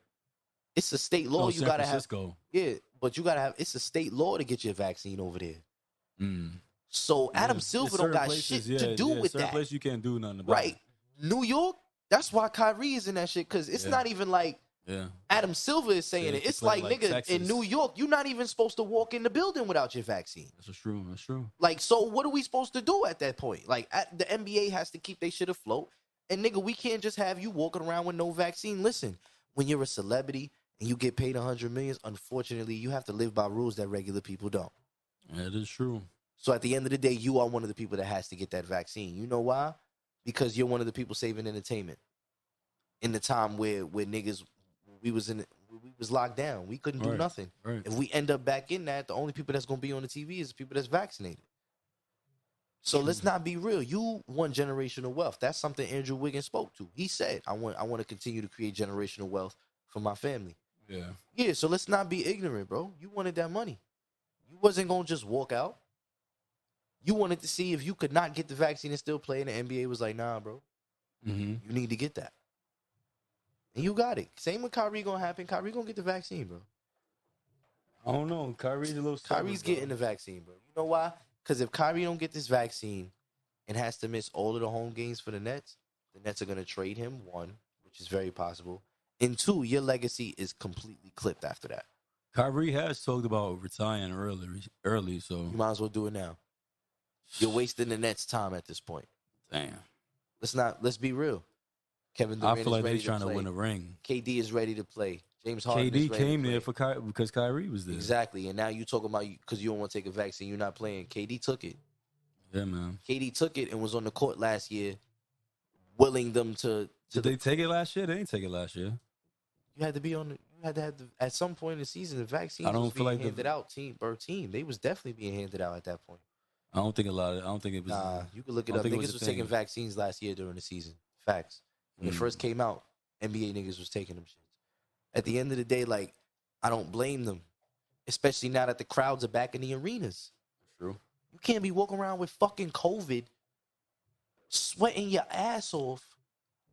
It's a state law. You gotta have. Yeah, but you gotta have. It's a state law to get your vaccine over there. So Adam Silver don't got shit to do with that. Certain place you can't do nothing about. Right. New York. That's why Kyrie is in that shit, because it's not even like Adam Silver is saying it. It's like nigga, Texas. In New York, you're not even supposed to walk in the building without your vaccine. That's true. That's true. Like, so what are we supposed to do at that point? Like, the NBA has to keep their shit afloat. And nigga, we can't just have you walking around with no vaccine. Listen, when you're a celebrity and you get paid $100 million, unfortunately, you have to live by rules that regular people don't. That is true. So at the end of the day, you are one of the people that has to get that vaccine. You know why? Because you're one of the people saving entertainment. In the time where niggas, we was locked down. We couldn't do nothing. Right. If we end up back in that, the only people that's going to be on the TV is the people that's vaccinated. So let's not be real. You want generational wealth. That's something Andrew Wiggins spoke to. He said, I want to continue to create generational wealth for my family. Yeah. Yeah, so let's not be ignorant, bro. You wanted that money. You wasn't going to just walk out. You wanted to see if you could not get the vaccine and still play, and the NBA was like, nah, bro. You need to get that. And you got it. Same with Kyrie going to happen. Kyrie going to get the vaccine, bro. I don't know. Kyrie's a little stubborn, Kyrie's getting the vaccine, bro. You know why? Because if Kyrie don't get this vaccine and has to miss all of the home games for the Nets are going to trade him, one, which is very possible. And two, your legacy is completely clipped after that. Kyrie has talked about retiring early, so you might as well do it now. You're wasting the Nets' time at this point. Damn. Let's be real. Kevin Durant I feel like they're trying to win a ring. KD is ready to play. James Harden KD is ready came to there play. because Kyrie was there. Exactly. And now you talking about because you don't want to take a vaccine, you're not playing. KD took it. Yeah, man. KD took it and was on the court last year, willing them to. Did they take it last year? They didn't take it last year. You had to be on. You had to have at some point in the season the vaccines. I don't was feel being like handed out team per team. They was definitely being handed out at that point. I don't think it was. Nah, you can look it up. Niggas was taking vaccines last year during the season. Facts. When it first came out, NBA niggas was taking them shits. At the end of the day, like, I don't blame them. Especially now that the crowds are back in the arenas. True. You can't be walking around with fucking COVID, sweating your ass off,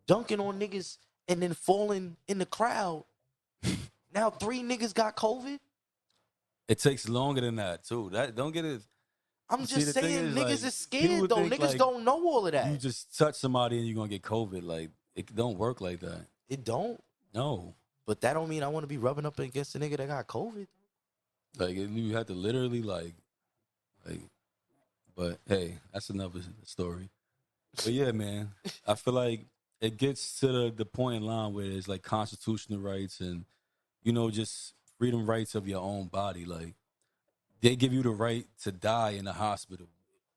dunking on niggas, and then falling in the crowd. Now 3 niggas got COVID? It takes longer than that, too. Don't get it. I'm just saying, niggas is scared, though. Niggas don't know all of that. You just touch somebody and you're going to get COVID. Like, it don't work like that. It don't? No. But that don't mean I want to be rubbing up against the nigga that got COVID. Like, you have to literally, like, but, hey, that's another story. But, yeah, man, I feel like it gets to the point in line where it's, like, constitutional rights and, you know, just freedom rights of your own body. Like, they give you the right to die in the hospital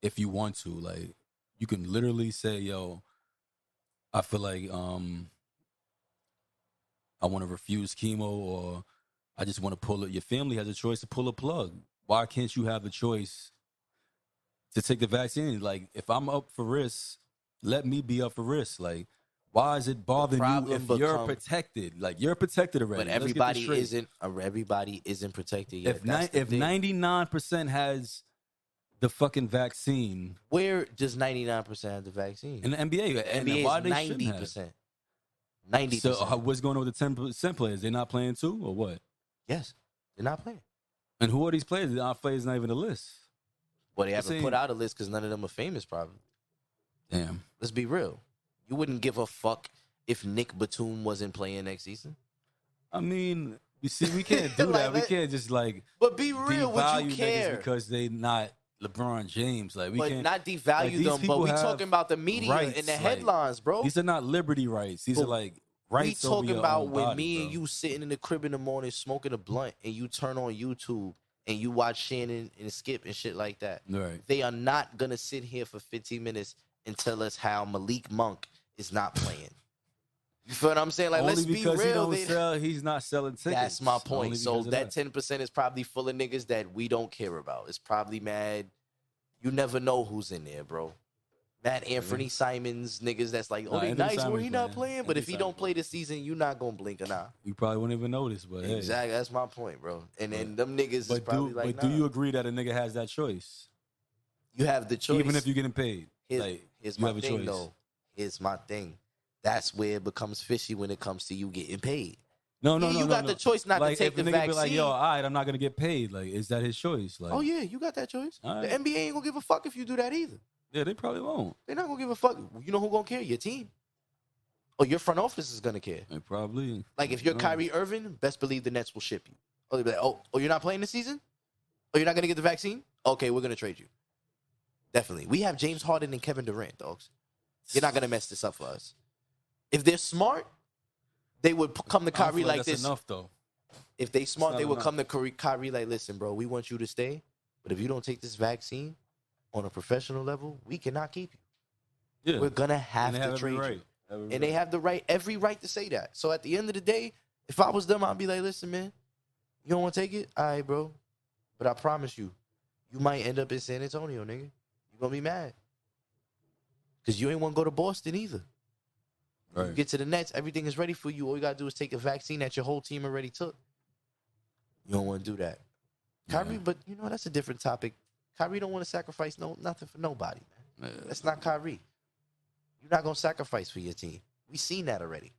if you want to. Like, you can literally say, yo, I feel like I want to refuse chemo, or I just want to pull it. Your family has a choice to pull a plug. Why can't you have the choice to take the vaccine? Like, if I'm up for risk, let me be up for risk. Like, why is it bothering you if you're protected? Like, you're protected already. But everybody isn't protected yet. If 99% has the fucking vaccine, where does 99% have the vaccine? In the NBA, NBA is 90%. 90%. So what's going on with the 10% players? They're not playing too, or what? Yes, they're not playing. And who are these players? Our players not even a list. Well, they haven't put out a list because none of them are famous, probably. Damn. Let's be real. You wouldn't give a fuck if Nick Batum wasn't playing next season? I mean, you see, we can't do that. We can't just, like, but be real, would you care? Because they not LeBron James. Like, we can't not devalue them, but we talking about the media rights, and the headlines, bro. These are not liberty rights. These are, like, rights. We talking about when body, me bro. and you sitting in the crib in the morning smoking a blunt and you turn on YouTube and you watch Shannon and Skip and shit like that. Right. They are not going to sit here for 15 minutes and tell us how Malik Monk is not playing. You feel what I'm saying? Like, Only let's be real. He's not selling tickets. That's my point. So that 10% is probably full of niggas that we don't care about. It's probably mad. You never know who's in there, bro. Mad Anthony Simons, niggas that's like, oh, they nice where he not playing. But if he don't play this season, you not going to blink an eye. You probably wouldn't even notice. But exactly. That's my point, bro. And then them niggas is probably like, do you agree that a nigga has that choice? You have the choice. Even if you're getting paid. Here's my thing, though. Here's my thing. That's where it becomes fishy when it comes to you getting paid. No. You got the choice not to take the vaccine. Be like, yo, all right, I'm not gonna get paid. Like, is that his choice? Like, oh yeah, you got that choice. Right. The NBA ain't gonna give a fuck if you do that either. Yeah, they probably won't. They're not gonna give a fuck. You know who gonna care? Your team. Or your front office is gonna care. They probably. Like, if you're Kyrie Irving, best believe the Nets will ship you. Oh, they'll be like, oh, you're not playing this season? Oh, you're not gonna get the vaccine? Okay, we're gonna trade you. Definitely. We have James Harden and Kevin Durant, dogs. You're not gonna mess this up for us. If they're smart, they would come to Kyrie like that's this. Enough though. If they smart, they would come to Kyrie like, listen, bro, we want you to stay, but if you don't take this vaccine on a professional level, we cannot keep you. Yeah. We're gonna have to trade you. And they have every right to say that. So at the end of the day, if I was them, I'd be like, listen, man, you don't want to take it? All right, bro. But I promise you, you might end up in San Antonio, nigga. You're gonna be mad. Because you ain't want to go to Boston either. Right. You get to the Nets, everything is ready for you. All you got to do is take a vaccine that your whole team already took. You don't want to do that. Kyrie, but you know that's a different topic. Kyrie don't want to sacrifice nothing for nobody, man. Yeah. That's not Kyrie. You're not gonna sacrifice for your team. We seen that already.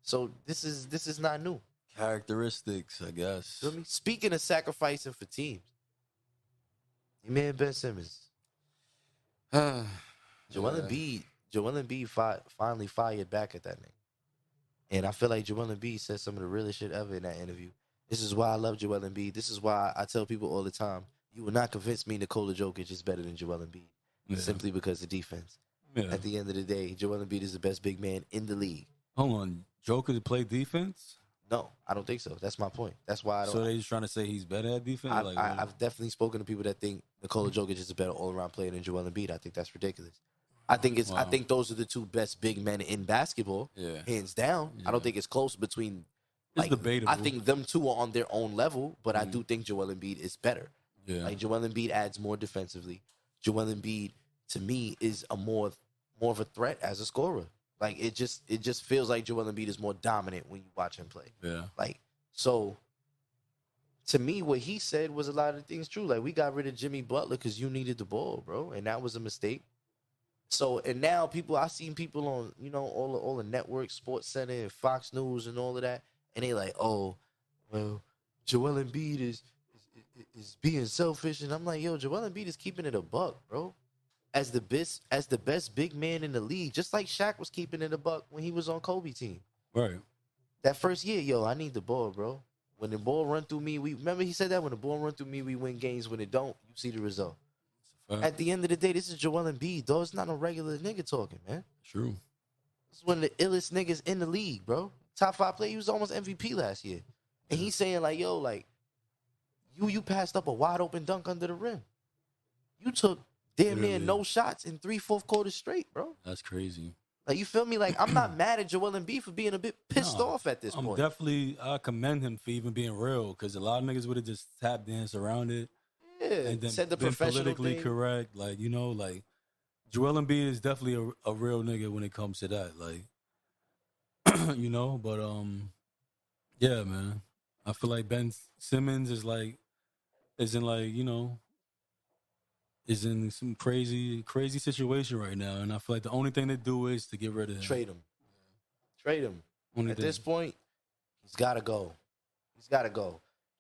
So this is not new. Characteristics, I guess. Feel me? Speaking of sacrificing for teams, your man Ben Simmons, Joel Embiid finally fired back at that nigga, and I feel like Joel Embiid said some of the realest shit ever in that interview. This is why I love Joel Embiid. This is why I tell people all the time, you will not convince me Nikola Jokic is better than Joel Embiid, simply because of defense. Yeah. At the end of the day, Joel Embiid is the best big man in the league. Hold on, Joker play defense? No, I don't think so. That's my point. That's why I don't. So they just trying to say he's better at defense? I've definitely spoken to people that think Nikola Jokic is a better all-around player than Joel Embiid. I think that's ridiculous. I think I think those are the two best big men in basketball, hands down. Yeah. I don't think it's close between. It's debatable. I think them two are on their own level, but I do think Joel Embiid is better. Yeah. Like Joel Embiid adds more defensively. Joel Embiid, to me, is a more of a threat as a scorer. Like it just feels like Joel Embiid is more dominant when you watch him play. Yeah. Like so. To me, what he said was a lot of things true. Like we got rid of Jimmy Butler because you needed the ball, bro, and that was a mistake. So and now I've seen people on all the networks, Sports Center and Fox News and all of that, and they like, oh, well, Joel Embiid is being selfish, and I'm like, yo, Joel Embiid is keeping it a buck, bro. As the best big man in the league, just like Shaq was keeping it a buck when he was on Kobe team. Right. That first year, yo, I need the ball, bro. When the ball run through me, remember he said that when the ball run through me, we win games. When it don't, you see the result. At the end of the day, this is Joel Embiid, dog. It's not a regular nigga talking, man. True. This is one of the illest niggas in the league, bro. Top 5 player. He was almost MVP last year. And he's saying like, yo, like, you passed up a wide open dunk under the rim. You took damn near no shots in 3/4 quarters straight, bro. That's crazy. Like, you feel me? Like, I'm not mad at Joel Embiid for being a bit pissed off at this point. I commend him for even being real, because a lot of niggas would have just tap danced around it. Yeah, and then said the professional politically thing. Correct. Like, like, Joel Embiid is definitely a real nigga when it comes to that. Like, but, yeah, man. I feel like Ben Simmons is in some crazy situation right now, and I feel like the only thing to do is to get rid of him. Trade him. At this point, he's got to go.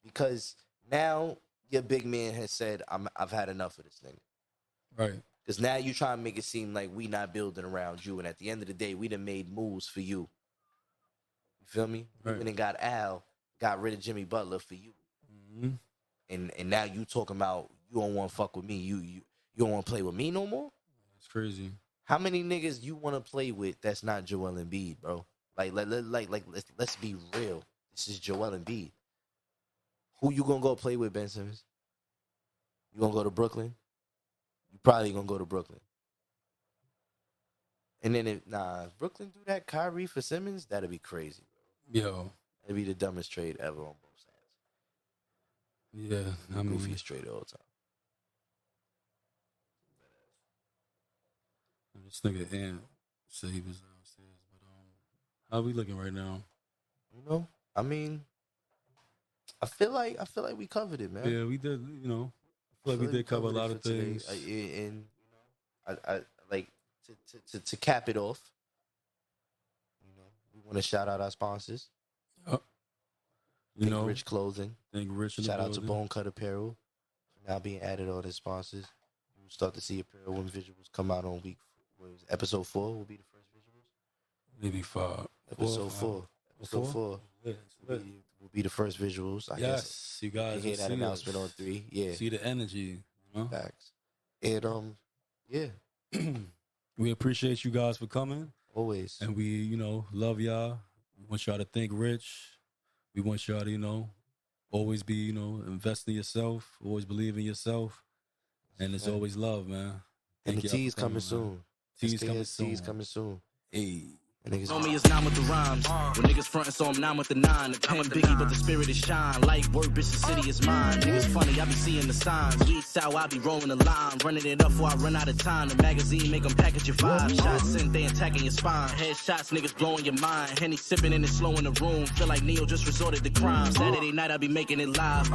Because now your big man has said, I've had enough of this thing. Right. Because now you try to make it seem like we not building around you, and at the end of the day, we done made moves for you. You feel me? Right. We done got rid of Jimmy Butler for you. Mm-hmm. And now you talking about you don't want to fuck with me. You don't want to play with me no more? That's crazy. How many niggas you want to play with that's not Joel Embiid, bro? Like let's be real. This is Joel Embiid. Who you gonna go play with, Ben Simmons? You gonna go to Brooklyn? You probably gonna go to Brooklyn. And then if Brooklyn do that Kyrie for Simmons, that'd be crazy, bro. Yo. That'd be the dumbest trade ever on both sides. Yeah, I mean, goofiest trade all the time. This nigga Ant said he was downstairs, but how we looking right now? I mean, I feel like we covered it, man. Yeah, we did. I feel like we did cover a lot of things. And I like to cap it off. We want to shout out our sponsors. Rich Clothing. Thank Rich. Shout out to Bone Cut Apparel. Now being added on as sponsors. We'll start to see apparel when visuals come out on episode 4 will be the first visuals. Maybe 5. Episode 4. Episode 4 will be the first visuals. I guess you guys hear that announcement on 3. Yeah. See the energy. Facts. And yeah. We appreciate you guys for coming. Always. And we, love y'all. We want y'all to think rich. We want y'all to, always be, invest in yourself. Always believe in yourself. And it's always love, man. And the tea's coming soon. Tea's coming soon. Hey. Know me is 9 with the rhymes. When niggas frontin', so I'm 9 with the 9. The pen biggie, but the spirit is shine. Like word, bitch, the city is mine. Niggas funny, I be seeing the signs. We sour, I be rolling the line. Running it up before I run out of time. The magazine make them package your 5 shots. Sent, they attacking your spine. Headshots, niggas blowing your mind. Henny sipping and it's slow in the room. Feel like Neo just resorted to crime. Saturday night, I be making it live.